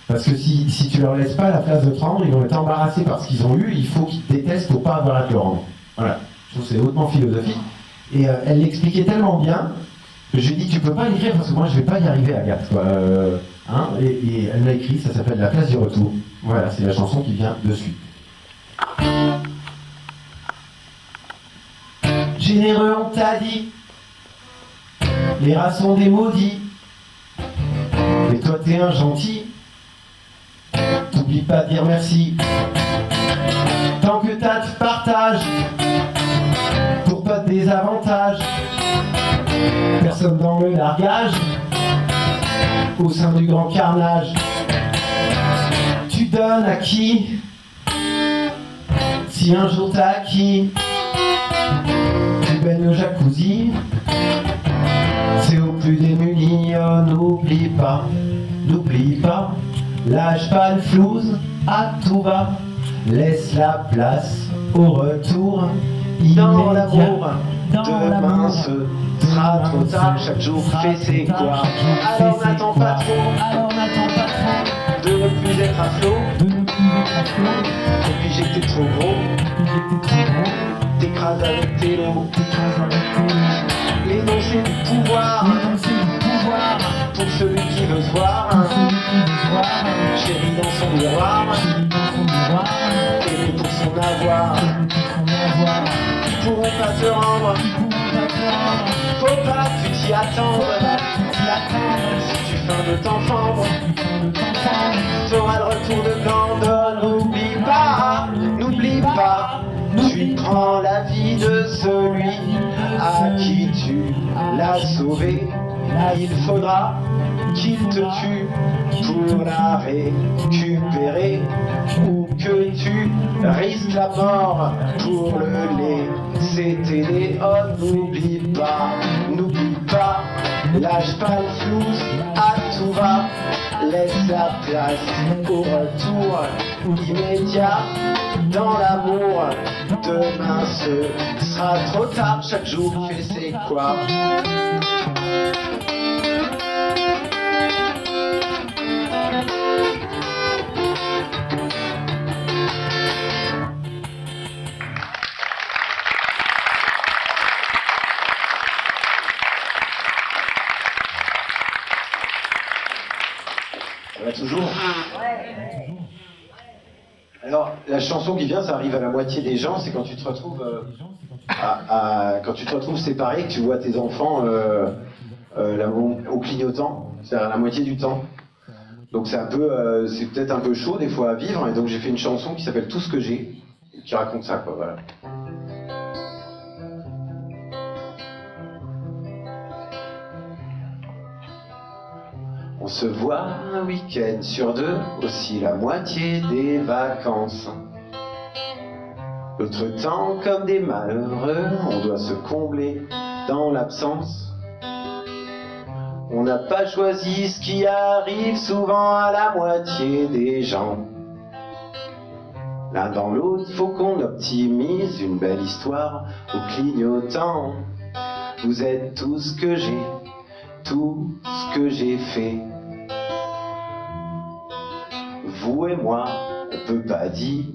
Parce que si tu leur laisses pas la place de te rendre, ils vont être embarrassés par ce qu'ils ont eu, il faut qu'ils te détestent pour pas avoir à te le rendre. Voilà, je trouve que c'est hautement philosophique. Et elle l'expliquait tellement bien que je lui ai dit tu peux pas l'écrire parce que moi je vais pas y arriver, Agathe, quoi. Hein, et elle l'a écrit, ça s'appelle La place du retour. Voilà, c'est la chanson qui vient dessus. Généreux, on t'a dit, les rats sont des maudits, mais toi t'es un gentil, t'oublies pas de dire merci. Tant que t'as de partage, pour pas de désavantage, personne dans le largage, au sein du grand carnage. Tu donnes à qui, si un jour t'as acquis, tu baignes au jacuzzi, c'est au plus démuni. Oh, n'oublie pas, lâche pas le flouze, à tout va, laisse la place au retour Dans l'amour, demain ce sera trop tard, chaque jour fait ses quoi. Alors n'attends pas trop de ne plus être à flot, obligé que t'es trop gros, t'écrases avec tes lots. L'énoncé du pouvoir, pour celui qui veut se voir, chéri dans son miroir, aimé pour son avoir. Ils pourront pas te rendre, faut pas que tu t'y attendes. Si tu feins de t'enfendre, t'auras le retour de glande. N'oublie pas, tu prends la vie de celui à qui tu l'as sauvé. Il faudra qu'il te tue pour la récupérer, ou que tu risques la mort pour le laisser t'aider. Oh, n'oublie pas, lâche pas le flouze, à tout va, laisse la place au retour immédiat. Dans l'amour, demain ce sera trop tard, chaque jour fait ses quoi. Ça va toujours? Alors, la chanson qui vient, ça arrive à la moitié des gens, c'est quand tu te retrouves quand tu te retrouves séparé, que tu vois tes enfants là, au clignotant, c'est-à-dire à la moitié du temps. Donc c'est un peu, c'est peut-être un peu chaud des fois à vivre, et donc j'ai fait une chanson qui s'appelle Tout ce que j'ai, qui raconte ça, quoi, voilà. On se voit un week-end sur deux, aussi la moitié des vacances. L'autre temps, comme des malheureux, on doit se combler dans l'absence. On n'a pas choisi ce qui arrive souvent à la moitié des gens. L'un dans l'autre, faut qu'on optimise une belle histoire au clignotant. Vous êtes tout ce que j'ai, tout ce que j'ai fait. Vous et moi, on peut pas divorcer.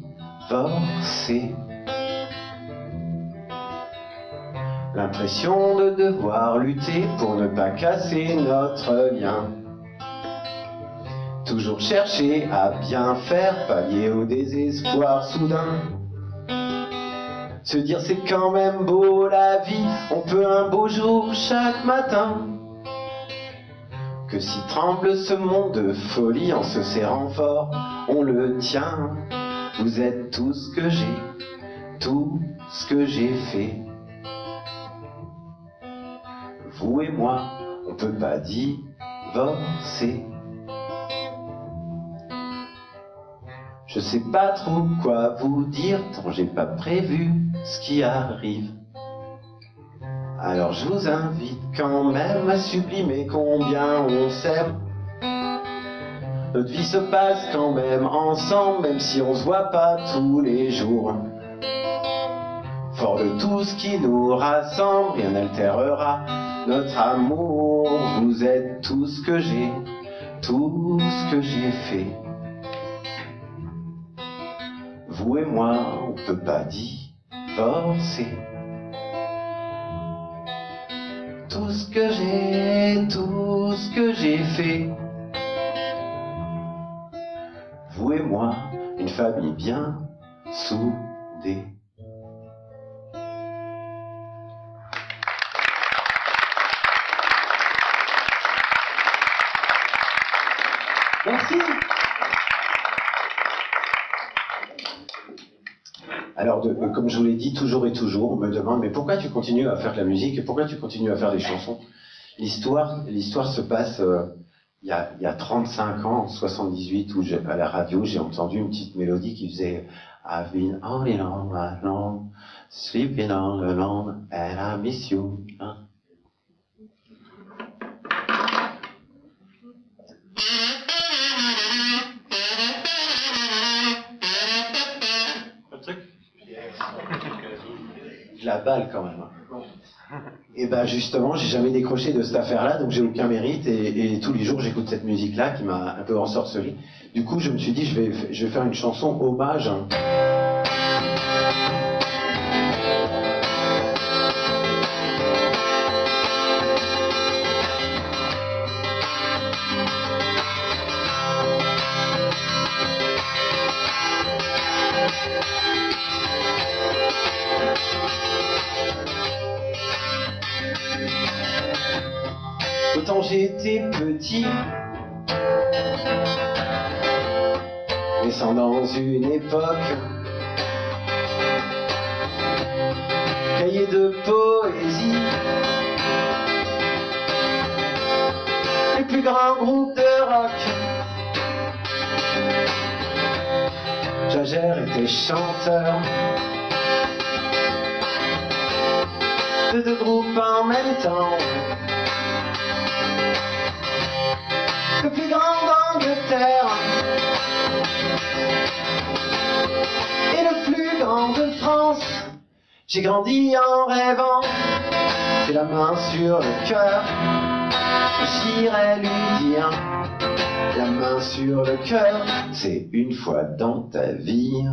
L'impression de devoir lutter pour ne pas casser notre lien. Toujours chercher à bien faire, pallier au désespoir soudain. Se dire c'est quand même beau la vie, on peut un beau jour chaque matin. Que si tremble ce monde de folie, en se serrant fort, on le tient. Vous êtes tout ce que j'ai, tout ce que j'ai fait. Vous et moi, on peut pas divorcer. Je sais pas trop quoi vous dire, tant j'ai pas prévu ce qui arrive. Alors je vous invite quand même à sublimer combien on s'aime. Notre vie se passe quand même ensemble, même si on se voit pas tous les jours. Fort de tout ce qui nous rassemble, rien n'altérera notre amour. Vous êtes tout ce que j'ai, tout ce que j'ai fait. Vous et moi, on peut pas divorcer. Tout ce que j'ai fait. Vous et moi, une famille bien soudée. Merci. Alors, comme je vous l'ai dit, toujours et toujours, on me demande, mais pourquoi tu continues à faire de la musique et pourquoi tu continues à faire des chansons? L'histoire se passe il y a 35 ans, en 78, où à la radio, j'ai entendu une petite mélodie qui faisait I've been all alone, sleeping all alone, and I miss you. Hein? Je la balle quand même. Et ben justement, j'ai jamais décroché de cette affaire-là, donc j'ai aucun mérite, et tous les jours j'écoute cette musique-là qui m'a un peu ensorcelé. Du coup, je me suis dit, je vais faire une chanson hommage. Hein. Quand j'étais petit, naissant dans une époque, cahier de poésie, les plus grands groupes de rock. Jagger était chanteur de deux groupes en même temps. Le plus grand d'Angleterre et le plus grand de France. J'ai grandi en rêvant, c'est la main sur le cœur. J'irai lui dire, la main sur le cœur, c'est une fois dans ta vie.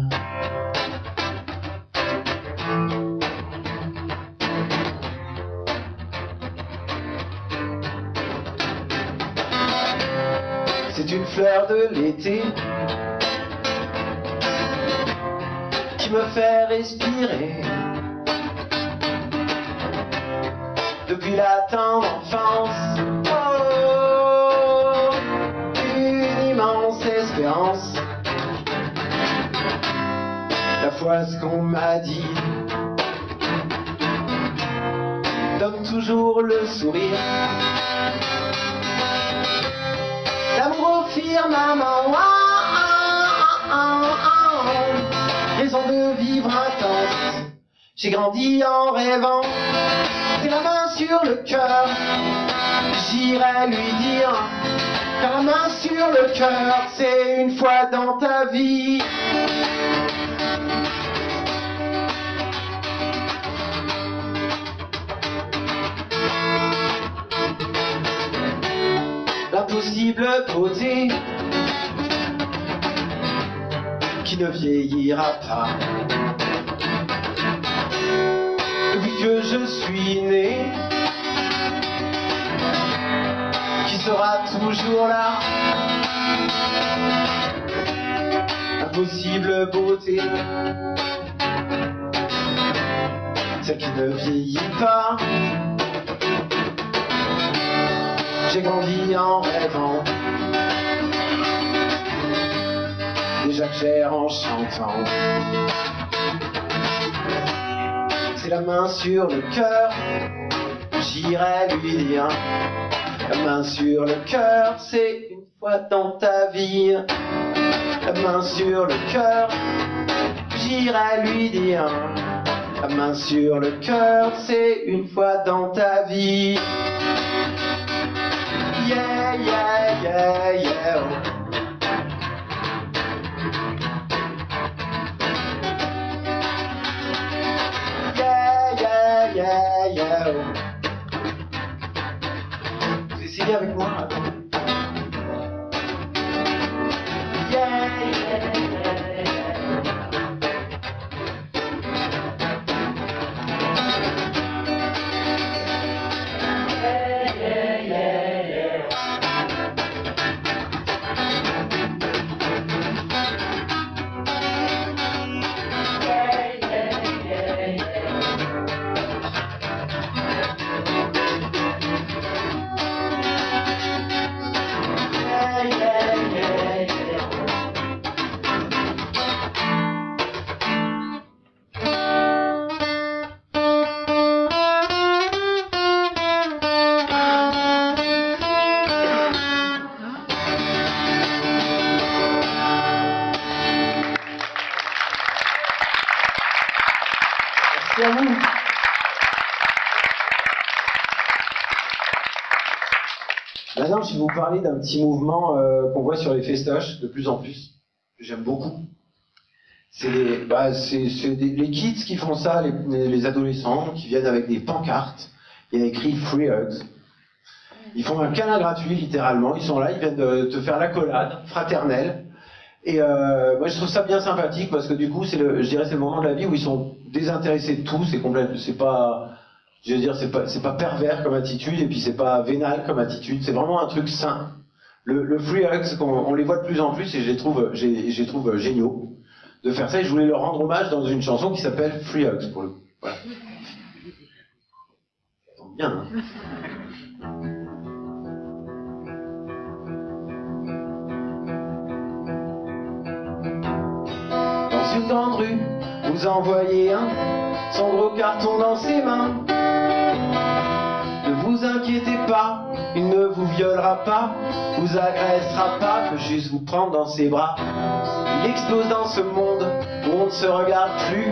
C'est une fleur de l'été qui me fait respirer. Depuis la tendre enfance, oh, une immense espérance. La fois ce qu'on m'a dit donne toujours le sourire. L'amour au firmament, raison de vivre intense. J'ai grandi en rêvant, c'est la main sur le cœur. J'irai lui dire, car la main sur le cœur, c'est une fois dans ta vie. L'impossible beauté qui ne vieillira pas. Depuis que je suis né, qui sera toujours là. Impossible beauté, celle qui ne vieillit pas. J'ai grandi en rêvant, déjà que j'erre en chantant. C'est la main sur le cœur, j'irai lui dire. La main sur le cœur, c'est une fois dans ta vie. La main sur le cœur, j'irai lui dire. La main sur le cœur, c'est une fois dans ta vie. Yeah, yeah, yeah, yeah. Yeah, yeah, yeah, yeah. Vous essayez avec moi? Yeah, yeah, yeah, yeah. Merci à vous. Maintenant, je vais vous parler d'un petit mouvement qu'on voit sur les festoches de plus en plus, que j'aime beaucoup. C'est les kids qui font ça, les adolescents, qui viennent avec des pancartes. Il y a écrit Free Hugs. Ils font un câlin gratuit, littéralement. Ils sont là, ils viennent de te faire l'accolade fraternelle. Et moi, je trouve ça bien sympathique parce que du coup, je dirais, c'est le moment de la vie où ils sont désintéressés de tout. C'est pas, je veux dire, c'est pas pervers comme attitude et puis c'est pas vénal comme attitude. C'est vraiment un truc sain. Le Free Hugs, on les voit de plus en plus et je les trouve géniaux de faire ça. Et je voulais leur rendre hommage dans une chanson qui s'appelle Free Hugs pour le coup. Voilà. Ça tombe bien, hein. Une grande rue, vous en voyez un, son gros carton dans ses mains. Ne vous inquiétez pas, il ne vous violera pas, vous agressera pas, peut juste vous prendre dans ses bras. Il explose dans ce monde où on ne se regarde plus,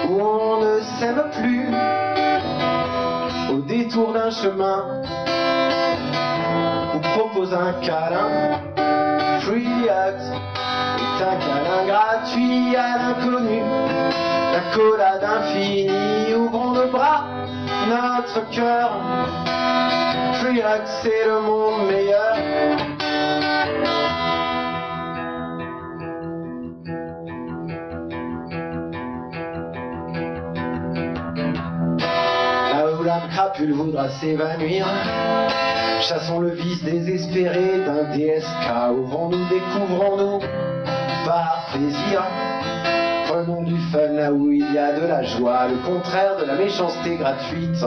où on ne s'aime plus. Au détour d'un chemin, vous propose un câlin, Free Hugs. C'est un câlin gratuit à l'inconnu, l'accolade infinie, ouvrons nos bras, notre cœur. Free Hugs, c'est le monde meilleur. Là où la crapule voudra s'évanouir, chassons le vice désespéré d'un DSK. Ouvrons-nous, découvrons-nous par plaisir. Prenons du fun là où il y a de la joie, le contraire de la méchanceté gratuite.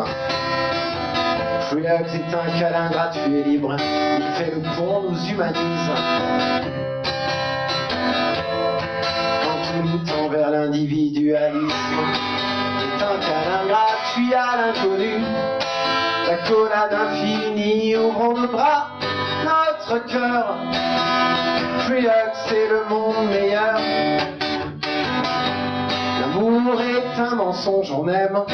Free Hugs est un câlin gratuit et libre, il fait le pont, nous humanise. En tout temps vers l'individualisme, c'est un câlin gratuit à l'inconnu, l'accolade infinie, ouvrons nos bras, notre cœur. Free Hugs, c'est le monde meilleur. L'amour est un mensonge, on aime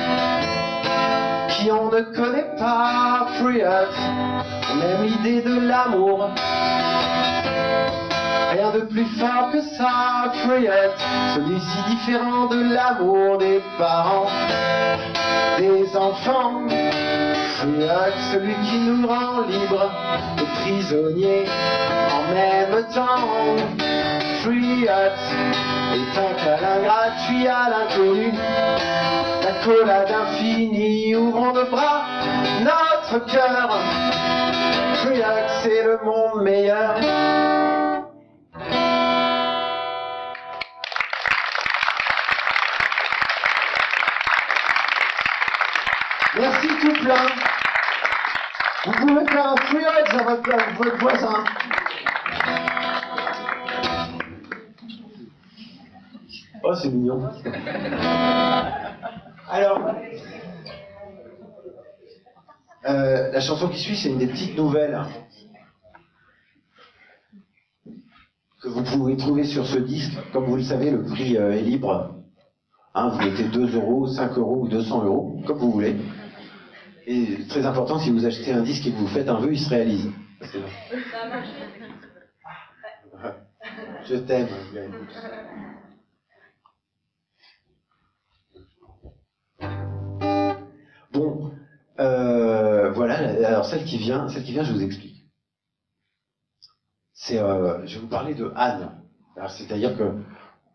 qui on ne connaît pas. Free Hugs, on aime l'idée de l'amour, rien de plus fort que ça. Free Hugs, celui-ci différent de l'amour des parents, des enfants. Free Hugs, celui qui nous rend libres et prisonniers en même temps. Free Hugs est un câlin gratuit à l'inconnu, l'accolade infinie, ouvrons nos bras, notre cœur. Free Hugs, c'est le monde meilleur. Merci tout plein. Vous pouvez faire un Free Hugs à votre voisin. Oh, c'est mignon. Alors, la chanson qui suit, c'est une des petites nouvelles que vous pouvez trouver sur ce disque. Comme vous le savez, le prix est libre. Hein, vous mettez 2 €, 5 € ou 200 €, comme vous voulez. Et très important, si vous achetez un disque et que vous faites un vœu, il se réalise. Je t'aime. Bon, voilà. Alors celle qui vient, je vous explique. Je vais vous parler de Anne. Alors c'est-à-dire que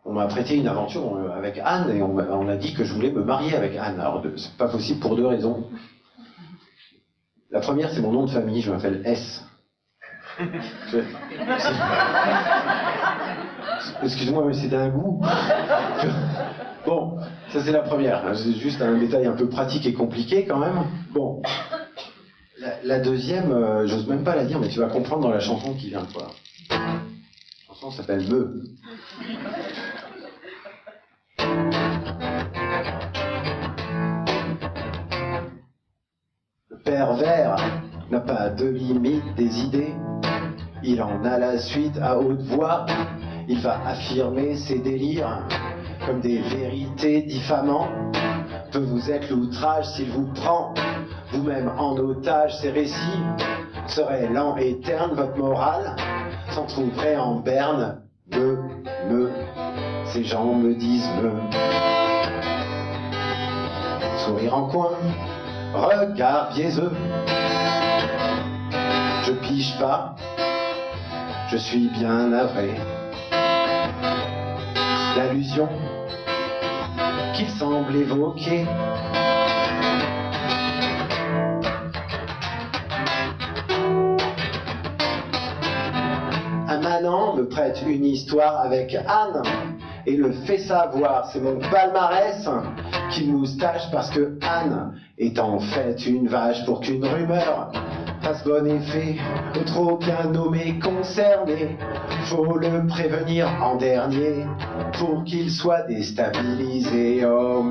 on m'a prêté une aventure avec Anne et on a dit que je voulais me marier avec Anne. Alors c'est pas possible pour 2 raisons. La première, c'est mon nom de famille, je m'appelle S. Excuse-moi, mais c'est un goût. Bon, ça c'est la première. C'est juste un détail un peu pratique et compliqué quand même. Bon. La deuxième, j'ose même pas la dire, mais tu vas comprendre dans la chanson qui vient de voir. La chanson s'appelle Me. Le pervers n'a pas de limite des idées. Il en a la suite à haute voix. Il va affirmer ses délires comme des vérités diffamants. peut vous être l'outrage s'il vous prend vous-même en otage. Ces récits seraient lents et ternes, votre morale s'en trouverait en berne. Ces gens me disent sourire en coin, regard biaiseux. Je pige pas, je suis bien navré. L'allusion qu'il semble évoquer un manant me prête une histoire avec Anne et le fait savoir. C'est mon palmarès qui moustache parce que Anne est en fait une vache. Pour qu'une rumeur fasse bon effet, au trop bien nommé concerné, faut le prévenir en dernier pour qu'il soit déstabilisé. Oh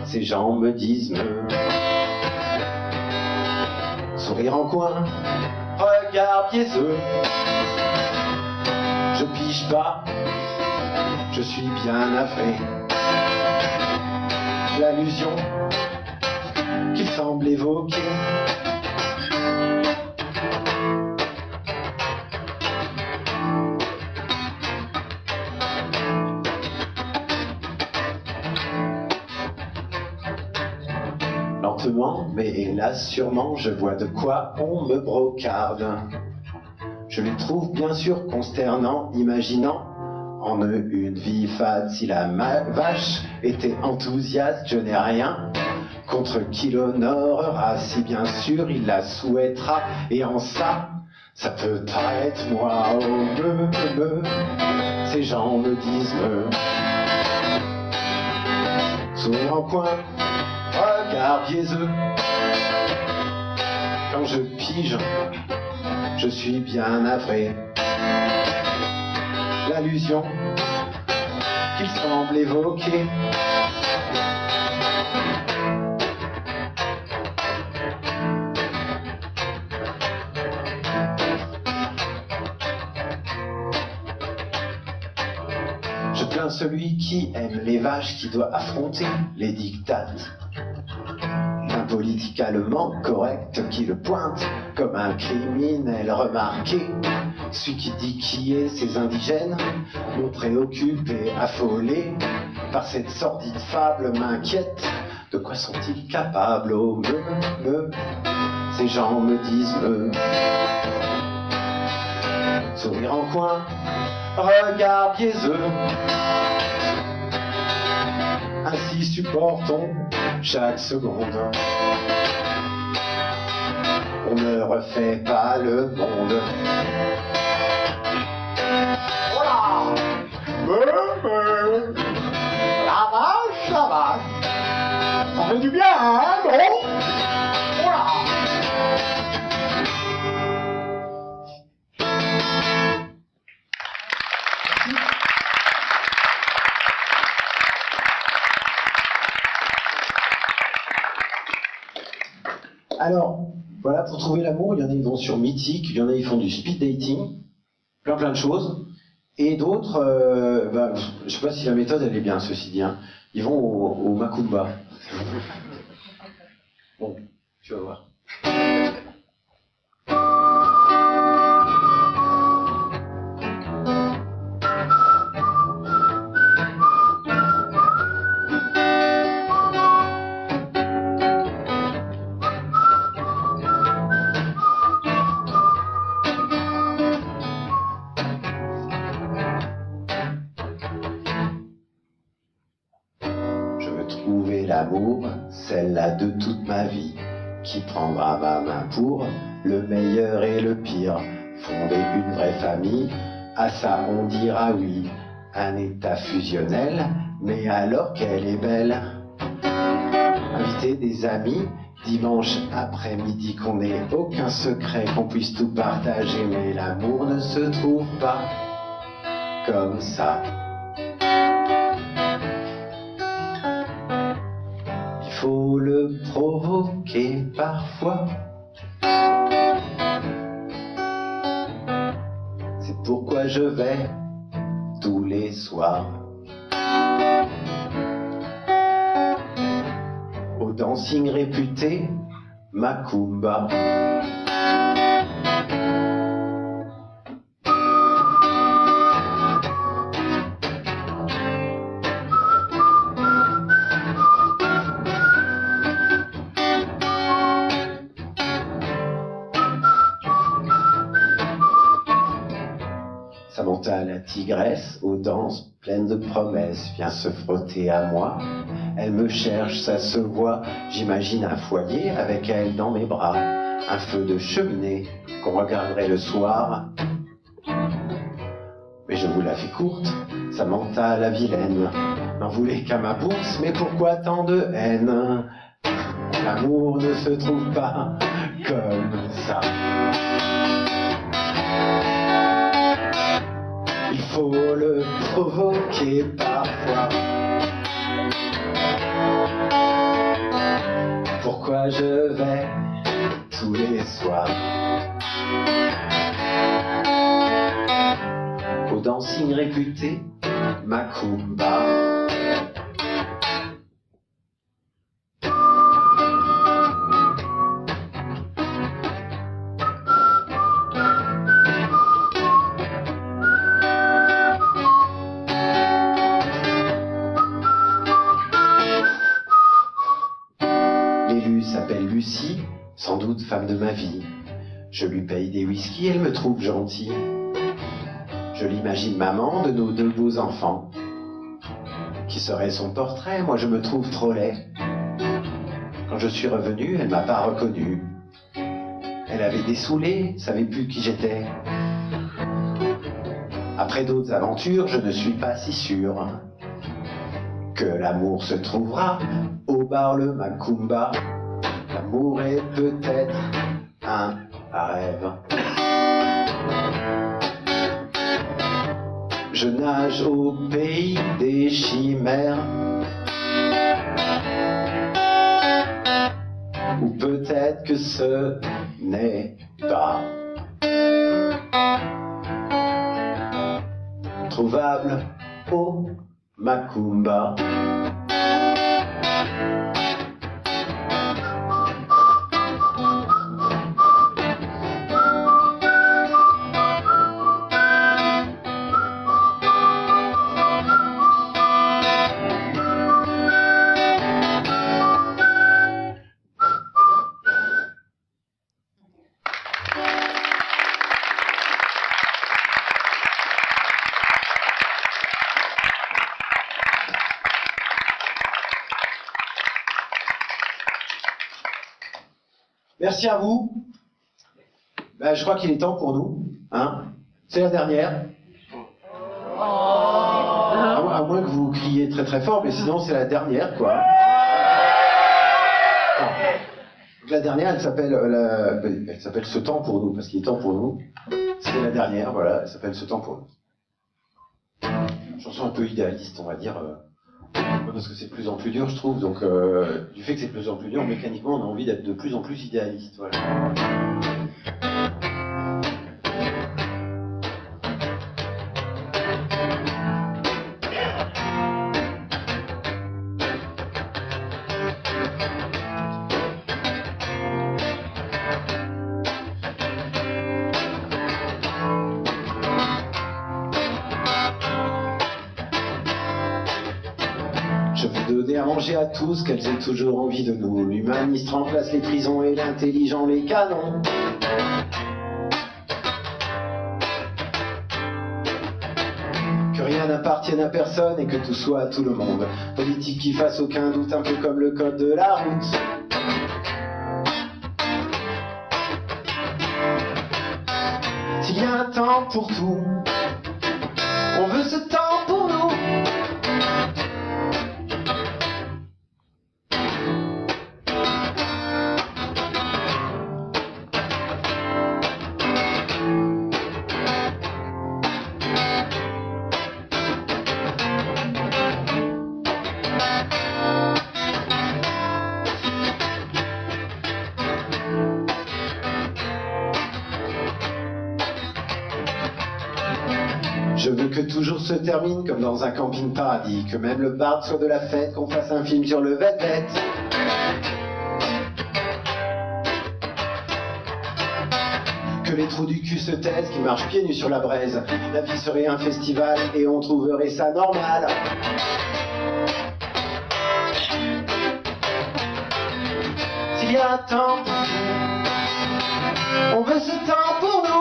ces gens me disent sourire en coin, regard biaiseux. Je pige pas, je suis bien navré. L'allusion qu'il semble évoquer lentement, mais hélas sûrement, je vois de quoi on me brocarde. Je les trouve bien sûr consternants, imaginant en eux une vie fade. Si la vache était enthousiaste, je n'ai rien contre qui l'honorera. Si bien sûr il la souhaitera, et en ça peut paraître moi. Oh ces gens me disent sourire en coin, regard biaiseux. Quand je pige, je suis bien navré. L'allusion qu'il semble évoquer je plains celui qui aime les vaches, qui doit affronter les dictates d'un politicalement correct qui le pointe comme un criminel remarqué. Celui qui dit qui est ces indigènes, me préoccupe et affolé par cette sordide fable m'inquiète. De quoi sont-ils capables? Oh ces gens me disent sourire en coin, regard biaiseux. Ainsi supportons chaque seconde. On ne refait pas le monde. Voilà. La vache, ça fait du bien, hein, non? Voilà. Alors, voilà, pour trouver l'amour, il y en a qui vont sur Mythique, il y en a qui font du speed dating, plein de choses, et d'autres, je sais pas si la méthode elle est bien, ceci dit, hein. Ils vont au Macumba. Bon, tu vas voir. L'amour, celle-là de toute ma vie, qui prendra ma main pour le meilleur et le pire, fonder une vraie famille, à ça on dira oui, un état fusionnel, mais alors qu'elle est belle. Inviter des amis, dimanche après-midi, qu'on n'ait aucun secret, qu'on puisse tout partager, mais l'amour ne se trouve pas comme ça. Faut le provoquer parfois. C'est pourquoi je vais tous les soirs dancing réputé, Macumba. Samantha la tigresse, aux danses pleines de promesses, vient se frotter à moi. Elle me cherche, ça se voit, j'imagine un foyer avec elle dans mes bras, un feu de cheminée qu'on regarderait le soir. Mais je vous la fais courte, Samantha la vilaine n'en voulait qu'à ma bourse, mais pourquoi tant de haine? L'amour ne se trouve pas comme ça. Il faut le provoquer parfois. Pourquoi je vais tous les soirs au dancing réputé, Macumba. L'élu s'appelle Lucie, sans doute femme de ma vie. Je lui paye des whisky, elle me trouve gentil. Je l'imagine maman de nos 2 beaux enfants. Qui serait son portrait? Moi je me trouve trop laid. Quand je suis revenu, elle m'a pas reconnu. Elle avait dessoulé, savait plus qui j'étais. Après d'autres aventures, je ne suis pas si sûr que l'amour se trouvera au bar le Macumba. L'amour est peut-être un rêve. Je nage au pays des chimères, ou peut-être que ce n'est pas trouvable au Macumba. Merci à vous. Ben, je crois qu'il est temps pour nous. Hein, c'est la dernière. À moins que vous criez très très fort, mais sinon c'est la dernière, quoi. Donc, la dernière, elle s'appelle Ce temps pour nous, parce qu'il est temps pour nous. C'est la dernière, voilà, elle s'appelle Ce temps pour nous. Une chanson un peu idéaliste, on va dire. Parce que c'est de plus en plus dur, je trouve, donc du fait que c'est de plus en plus dur, mécaniquement on a envie d'être de plus en plus idéaliste, voilà. Je veux donner à manger à tous, qu'elles aient toujours envie de nous. L'humaniste remplace les prisons et l'intelligent les canons. Que rien n'appartienne à personne et que tout soit à tout le monde. Politique qui fasse aucun doute, un peu comme le code de la route. S'il y a un temps pour tout, on veut ce temps pour nous. Je veux que toujours se termine comme dans un camping paradis, que même le barde soit de la fête, qu'on fasse un film sur le Velvet. Que les trous du cul se taisent, qu'ils marchent pieds nus sur la braise. La vie serait un festival et on trouverait ça normal. S'il y a un temps pour tout, on veut ce temps pour nous.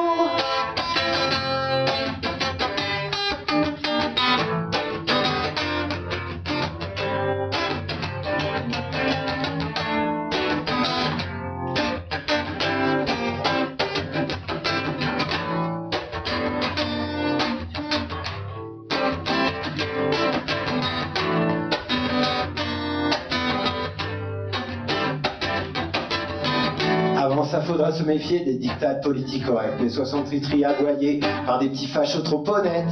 Avant ça, faudra se méfier des dictats politiques corrects, des 60 litris aboyés par des petits fachos trop honnêtes.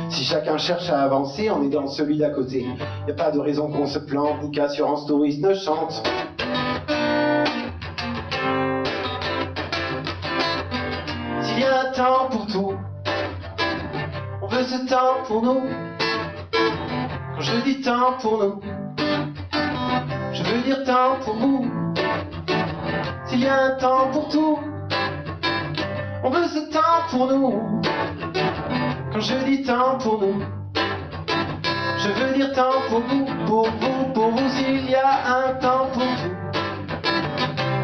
Si chacun cherche à avancer, on est dans celui d'à côté. Y a pas de raison qu'on se plante, ni qu'Assurance Touriste ne chante. S'il y a un temps pour tout, on veut ce temps pour nous. Quand je dis temps pour nous, je veux dire temps pour vous. S'il y a un temps pour tout, on veut ce temps pour nous. Quand je dis temps pour nous, je veux dire temps pour vous, pour vous, pour vous. S'il y a un temps pour tout,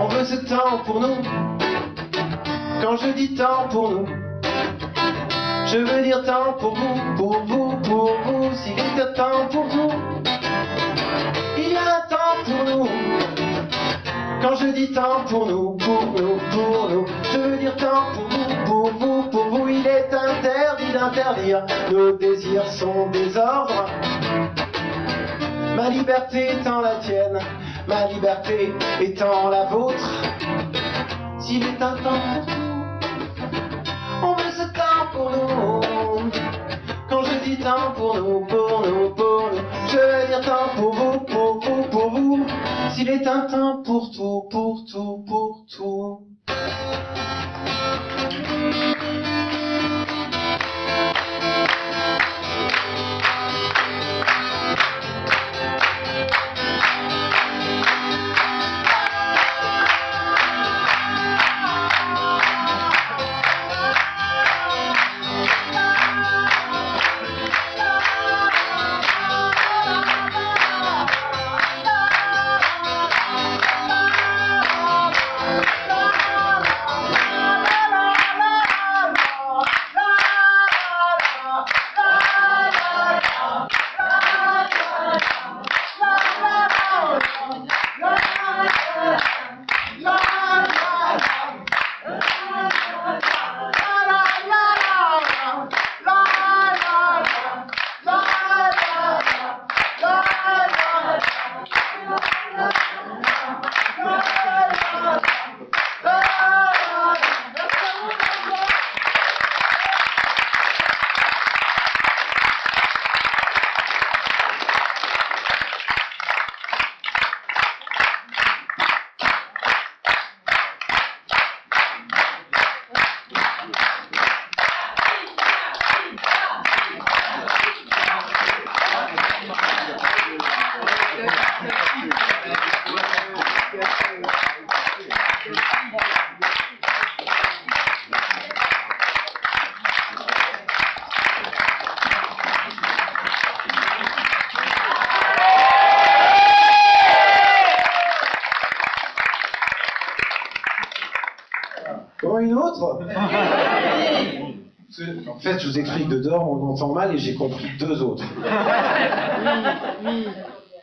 on veut ce temps pour nous. Quand je dis temps pour nous, je veux dire temps pour vous, pour vous, pour vous. S'il y a un temps pour tout, il y a un temps pour nous. Quand je dis temps pour nous, pour nous, pour nous, je veux dire temps pour vous, pour vous, pour vous. Il est interdit d'interdire, nos désirs sont désordres. Ma liberté étant la tienne, ma liberté étant la vôtre. S'il est un temps pour tout, on veut ce temps pour nous. Quand je dis temps pour nous, pour nous, pour nous, je veux dire temps pour vous, pour vous, pour vous. S'il est un temps pour tout, pour tout, pour tout. Une autre. En fait, je vous explique de dehors, on entend mal et j'ai compris deux autres.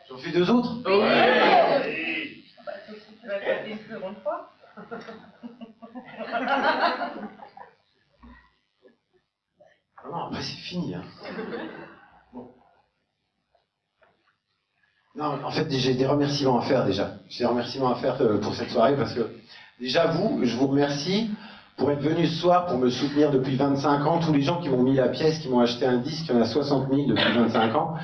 J'en fais deux autres. Oui. Tu vas faire une seconde fois. Non, après c'est fini. Hein. Bon. Non, en fait, j'ai des remerciements à faire déjà. J'ai des remerciements à faire pour cette soirée parce que déjà vous, je vous remercie pour être venu ce soir, pour me soutenir depuis 25 ans, tous les gens qui m'ont mis la pièce, qui m'ont acheté un disque, il y en a 60 000 depuis 25 ans.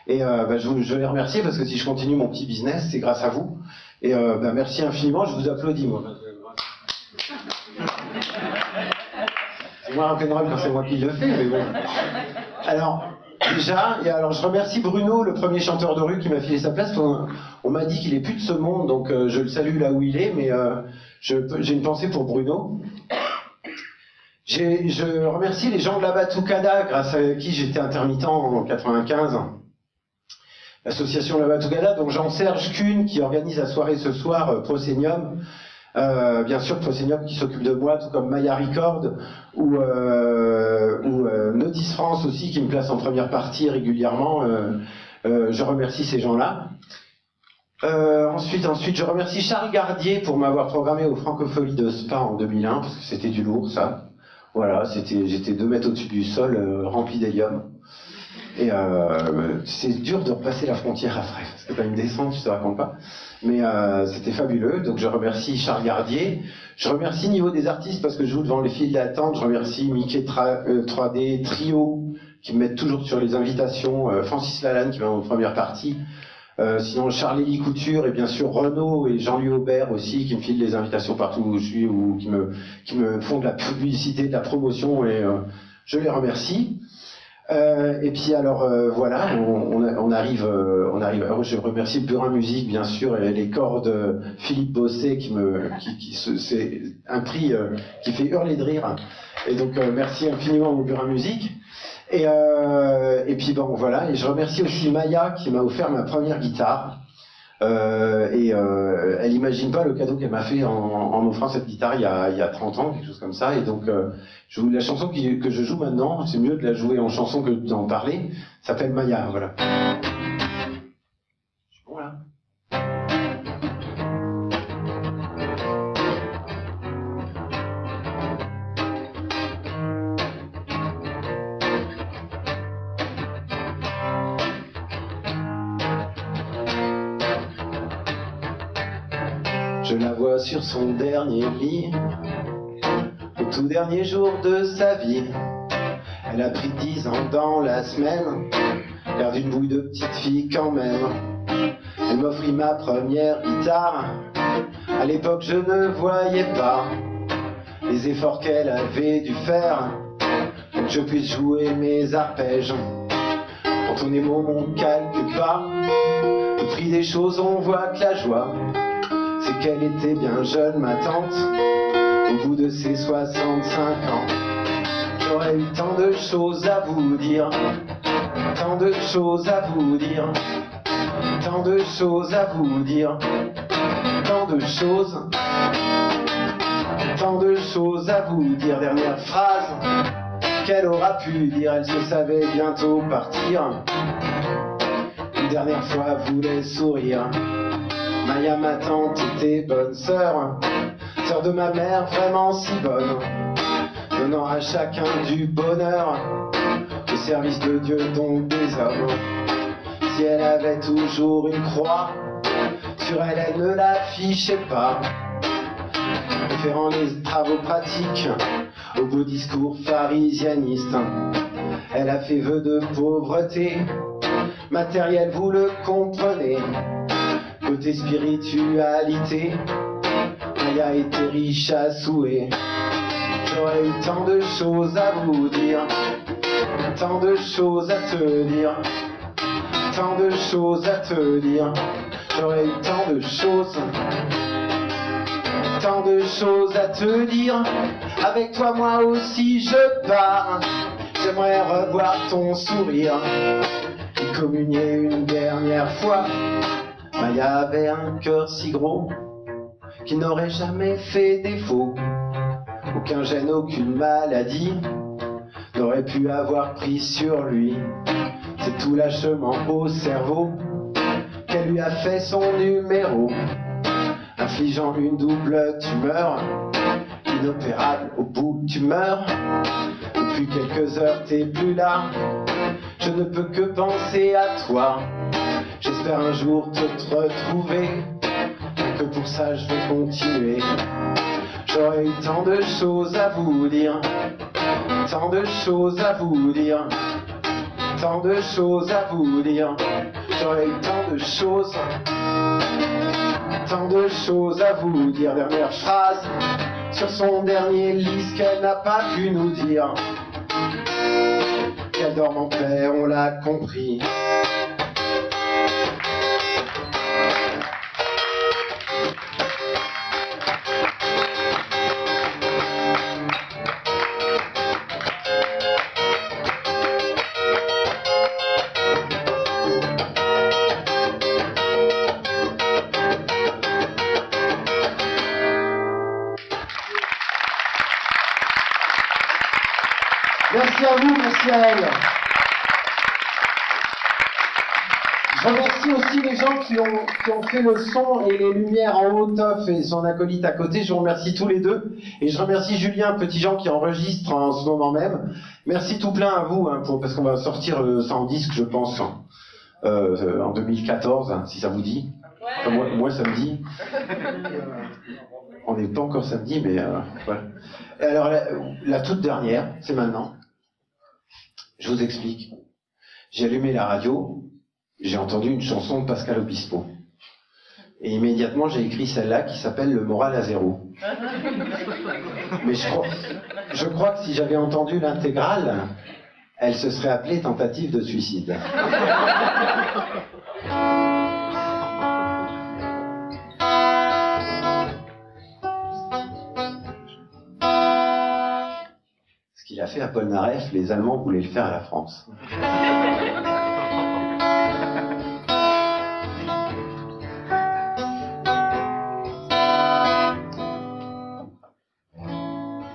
Et je les remercie parce que si je continue mon petit business, c'est grâce à vous. Et merci infiniment, je vous applaudis moi. C'est moins rock'n'roll quand c'est moi qui le fais, mais bon. Alors, déjà, et alors je remercie Bruno, le premier chanteur de rue qui m'a filé sa place. On m'a dit qu'il est plus de ce monde, donc je le salue là où il est, mais j'ai une pensée pour Bruno. Je remercie les gens de la Batucada, grâce à qui j'étais intermittent en 95. L'association La Batucada, donc Jean-Serge Kuhn, qui organise la soirée ce soir, Proscenium. Bien sûr, Proscenium qui s'occupe de moi, tout comme Maya Record, ou Notice France aussi, qui me place en première partie régulièrement. Je remercie ces gens-là. Ensuite, je remercie Charles Gardier pour m'avoir programmé aux Francopholies de Spa en 2001, parce que c'était du lourd, ça. Voilà, j'étais 2 mètres au-dessus du sol, rempli d'hélium. Et c'est dur de repasser la frontière après, parce que pas une descente, je te raconte pas. Mais c'était fabuleux, donc je remercie Charles Gardier. Je remercie Niveau des artistes, parce que je joue devant les files d'attente. Je remercie Mickey 3D Trio, qui me mettent toujours sur les invitations. Francis Lalanne, qui va en première partie. Sinon Charlie Couture, et bien sûr Renaud et Jean-Louis Aubert aussi, qui me filent les invitations partout où je suis, ou qui me font de la publicité, de la promotion, et je les remercie. Et puis alors voilà, on arrive. Je remercie le Burin Musique, bien sûr, et les corps de Philippe Bosset, c'est un prix qui fait hurler de rire. Et donc merci infiniment au Burin Musique. Et puis bon voilà, et je remercie aussi Maya qui m'a offert ma première guitare. Elle imagine pas le cadeau qu'elle m'a fait en offrant cette guitare il y a 30 ans, quelque chose comme ça. Et donc la chanson que je joue maintenant, c'est mieux de la jouer en chanson que d'en parler, s'appelle Maya, voilà. Voilà. Je la vois sur son dernier lit, au tout dernier jour de sa vie. Elle a pris 10 ans dans la semaine, l'air d'une bouille de petite fille quand même. Elle m'offrit ma première guitare, à l'époque je ne voyais pas les efforts qu'elle avait dû faire pour que je puisse jouer mes arpèges. Quand on est môme on ne calcule pas le prix des choses, on voit que la joie c'est qu'elle était bien jeune, ma tante, au bout de ses 65 ans. J'aurais eu tant de choses à vous dire, tant de choses à vous dire, tant de choses à vous dire, tant de choses à vous dire. Dernière phrase qu'elle aura pu dire, elle se savait bientôt partir. Une dernière fois, voulait sourire. Maya, ma tante, était bonne sœur, sœur de ma mère, vraiment si bonne, donnant à chacun du bonheur, au service de Dieu donc des hommes. Si elle avait toujours une croix, sur elle, elle ne l'affichait pas, préférant les travaux pratiques aux beaux discours pharisianistes. Elle a fait vœu de pauvreté matérielle, vous le comprenez. Côté spiritualité, Maya était riche à souhait. J'aurais eu tant de choses à vous dire, tant de choses à te dire, tant de choses à te dire. J'aurais eu tant de choses à te dire. Avec toi, moi aussi, je pars. J'aimerais revoir ton sourire et communier une dernière fois. Maya avait un cœur si gros qu'il n'aurait jamais fait défaut. Aucun gène, aucune maladie n'aurait pu avoir pris sur lui. C'est tout lâchement au cerveau qu'elle lui a fait son numéro, infligeant une double tumeur, inopérable au bout tu meurs. Depuis quelques heures t'es plus là, je ne peux que penser à toi. J'espère un jour te retrouver, et que pour ça je vais continuer. J'aurais eu tant de choses à vous dire, tant de choses à vous dire, tant de choses à vous dire. J'aurais eu tant de choses à vous dire. Dernière phrase sur son dernier lit, ce qu'elle n'a pas pu nous dire, qu'elle qu'elle dorme en paix, on l'a compris. Merci à vous, merci à elle. Je remercie aussi les gens qui ont fait le son et les lumières en haut, Toff et son acolyte à côté. Je vous remercie tous les deux. Et je remercie Julien Petitjean qui enregistre en ce moment même. Merci tout plein à vous, hein, parce qu'on va sortir ça en disque, je pense, en 2014, hein, si ça vous dit. Enfin, moi, ça me dit. On n'est pas encore samedi, mais voilà. Et alors, la toute dernière, c'est maintenant. Je vous explique. J'ai allumé la radio, j'ai entendu une chanson de Pascal Obispo. Et immédiatement, j'ai écrit celle-là qui s'appelle Le moral à zéro. Mais je crois que si j'avais entendu l'intégrale, elle se serait appelée Tentative de suicide. Ce qu'il a fait à Polnareff, les Allemands voulaient le faire à la France.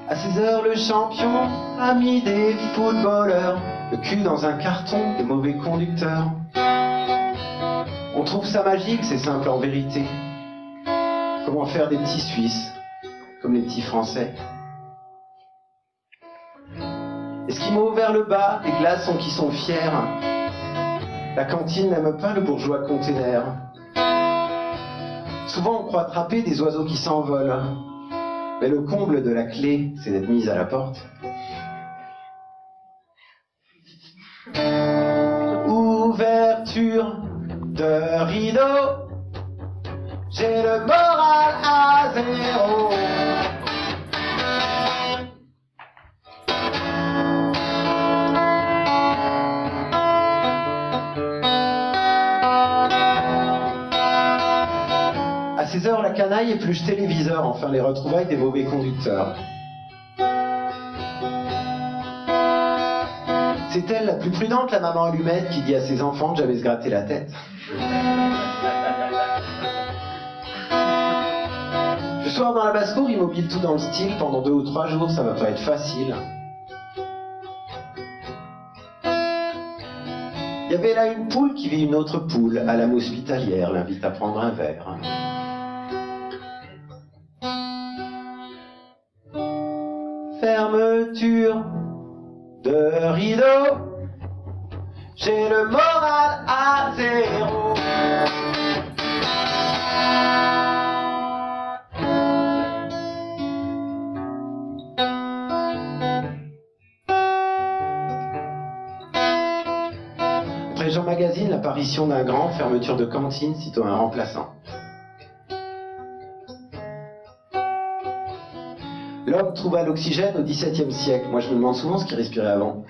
À 16h, le champion, ami des footballeurs, le cul dans un carton de mauvais conducteurs. On trouve ça magique, c'est simple en vérité. Comment faire des petits Suisses, comme les petits Français. Esquimaux vers le bas, les glaçons qui sont fiers. La cantine n'aime pas le bourgeois container. Souvent on croit attraper des oiseaux qui s'envolent. Mais le comble de la clé, c'est d'être mise à la porte. Ouverture de rideau, j'ai le moral à zéro. À 16h, la canaille épluche téléviseur, enfin les retrouvailles des mauvais conducteurs. C'est elle la plus prudente, la maman allumette, qui dit à ses enfants que j'avais se gratter la tête. Le soir dans la basse-cour, immobile tout dans le style, pendant 2 ou 3 jours, ça va pas être facile. Il y avait là une poule qui vit une autre poule, à l'âme hospitalière, l'invite à prendre un verre. Fermeture de rideau, j'ai le moral à zéro. Après Jean Magazine, l'apparition d'un grand, fermeture de cantine, sitôt un remplaçant. L'homme trouva l'oxygène au XVIIe siècle. Moi, je me demande souvent ce qu'il respirait avant.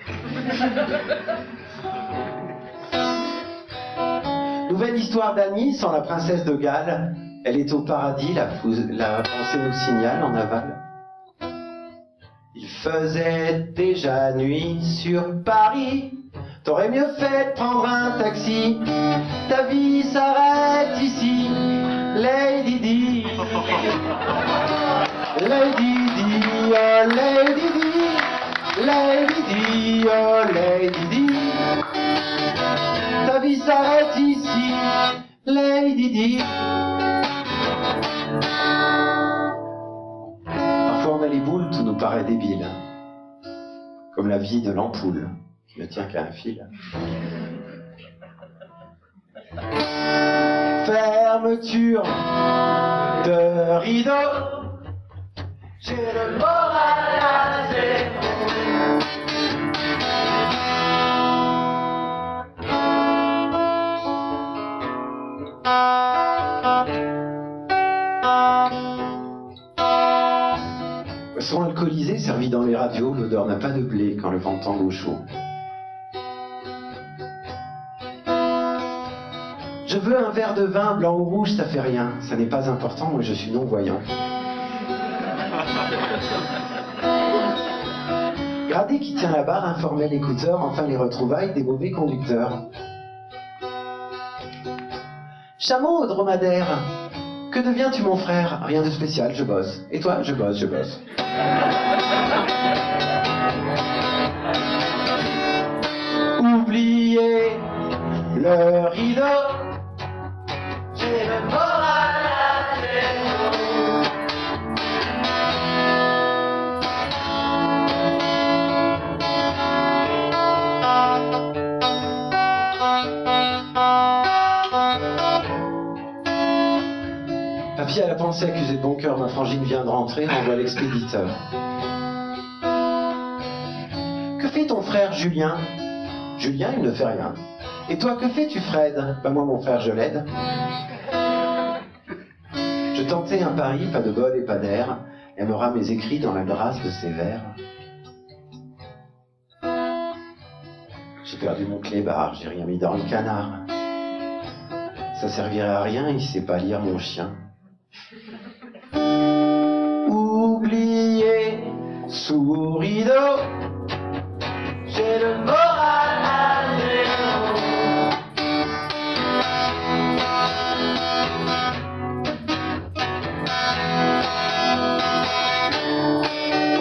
Nouvelle histoire d'Annie, sans la princesse de Galles. Elle est au paradis, la pensée nous signale en aval. Il faisait déjà nuit sur Paris. T'aurais mieux fait de prendre un taxi. Ta vie s'arrête ici, Lady Di. Lady Di, oh Lady Di, Lady Di, oh Lady Di. Ta vie s'arrête ici, Lady Di. Parfois on a les boules, tout nous paraît débile. Comme la vie de l'ampoule, qui ne tient qu'à un fil. Fermeture de rideau. J'ai le moral à zéro. Boisson alcoolisée servie dans les radios, l'odeur n'a pas de blé quand le vent tangue au chaud. Je veux un verre de vin, blanc ou rouge, ça fait rien. Ça n'est pas important, moi je suis non-voyant. Gradé qui tient la barre, informel écouteur, enfin les retrouvailles des mauvais conducteurs. Chameau au dromadaire, que deviens-tu mon frère? Rien de spécial, je bosse. Et toi? Je bosse, je bosse. Oubliez le rideau, j'ai le moral à zéro. Papy a la pensée accusée de bon cœur, ma frangine vient de rentrer, envoie l'expéditeur. Que fait ton frère Julien? Julien, il ne fait rien. Et toi, que fais-tu, Fred? Bah moi, mon frère, je l'aide. Je tentais un pari, pas de bol et pas d'air, aimera mes écrits dans la grâce de ses vers. J'ai perdu mon clébard, j'ai rien mis dans le canard. Ça servirait à rien, il sait pas lire mon chien. Oubliez sous rideau, j'ai le moral à zéro.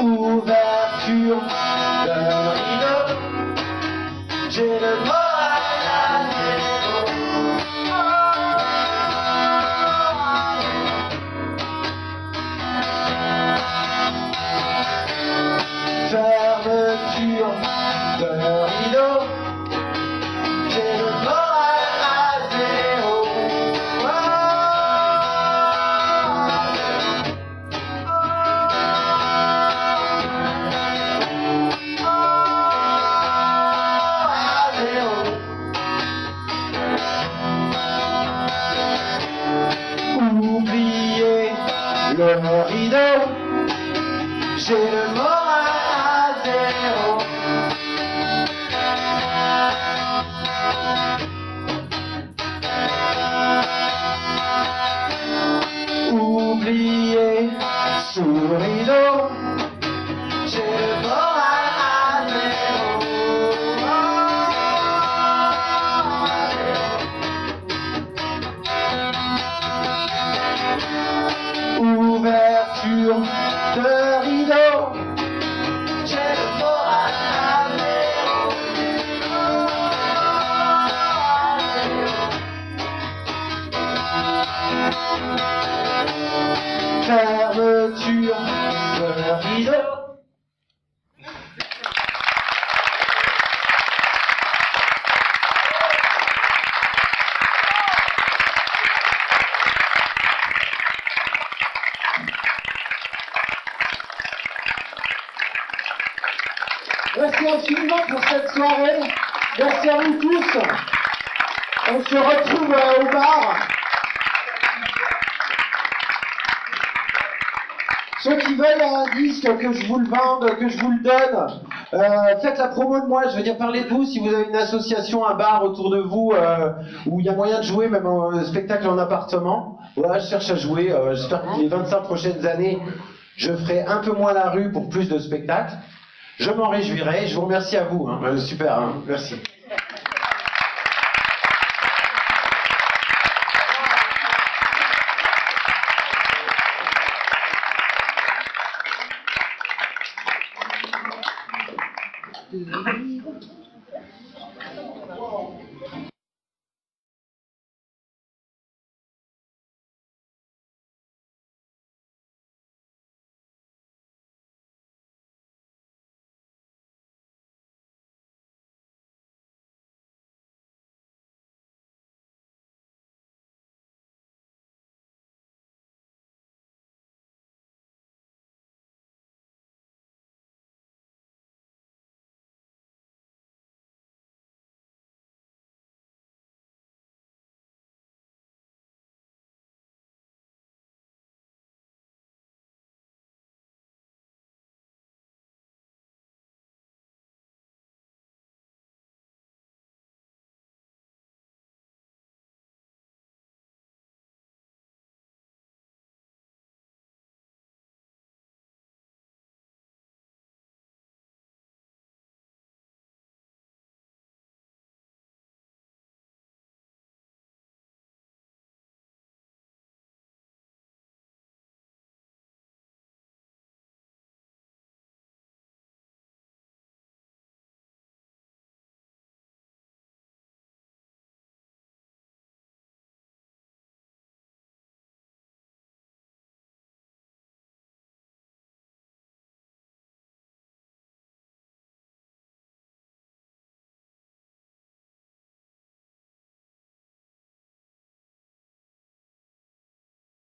Ouverture de rideau, j'ai le moral à zéro. Fermeture de rideau, j'ai le moral à zéro. À zéro. Oubliez le rideau, j'ai le moral à zéro. Oubliez sous le rideau, j'ai le moral à zéro. Ouverture de rideau, j'ai le moral à zéro. Fermeture de rideau. Merci infiniment pour cette soirée. Merci à vous tous. On se retrouve au bar. Ceux qui veulent un disque, que je vous le vende, que je vous le donne, faites la promo de moi, je veux dire, parlez de vous, si vous avez une association, un bar autour de vous, où il y a moyen de jouer, même en spectacle en appartement. Voilà, je cherche à jouer, j'espère que les 25 prochaines années, je ferai un peu moins la rue pour plus de spectacles. Je m'en réjouirai, je vous remercie à vous, hein. Super, hein. Merci. Oui.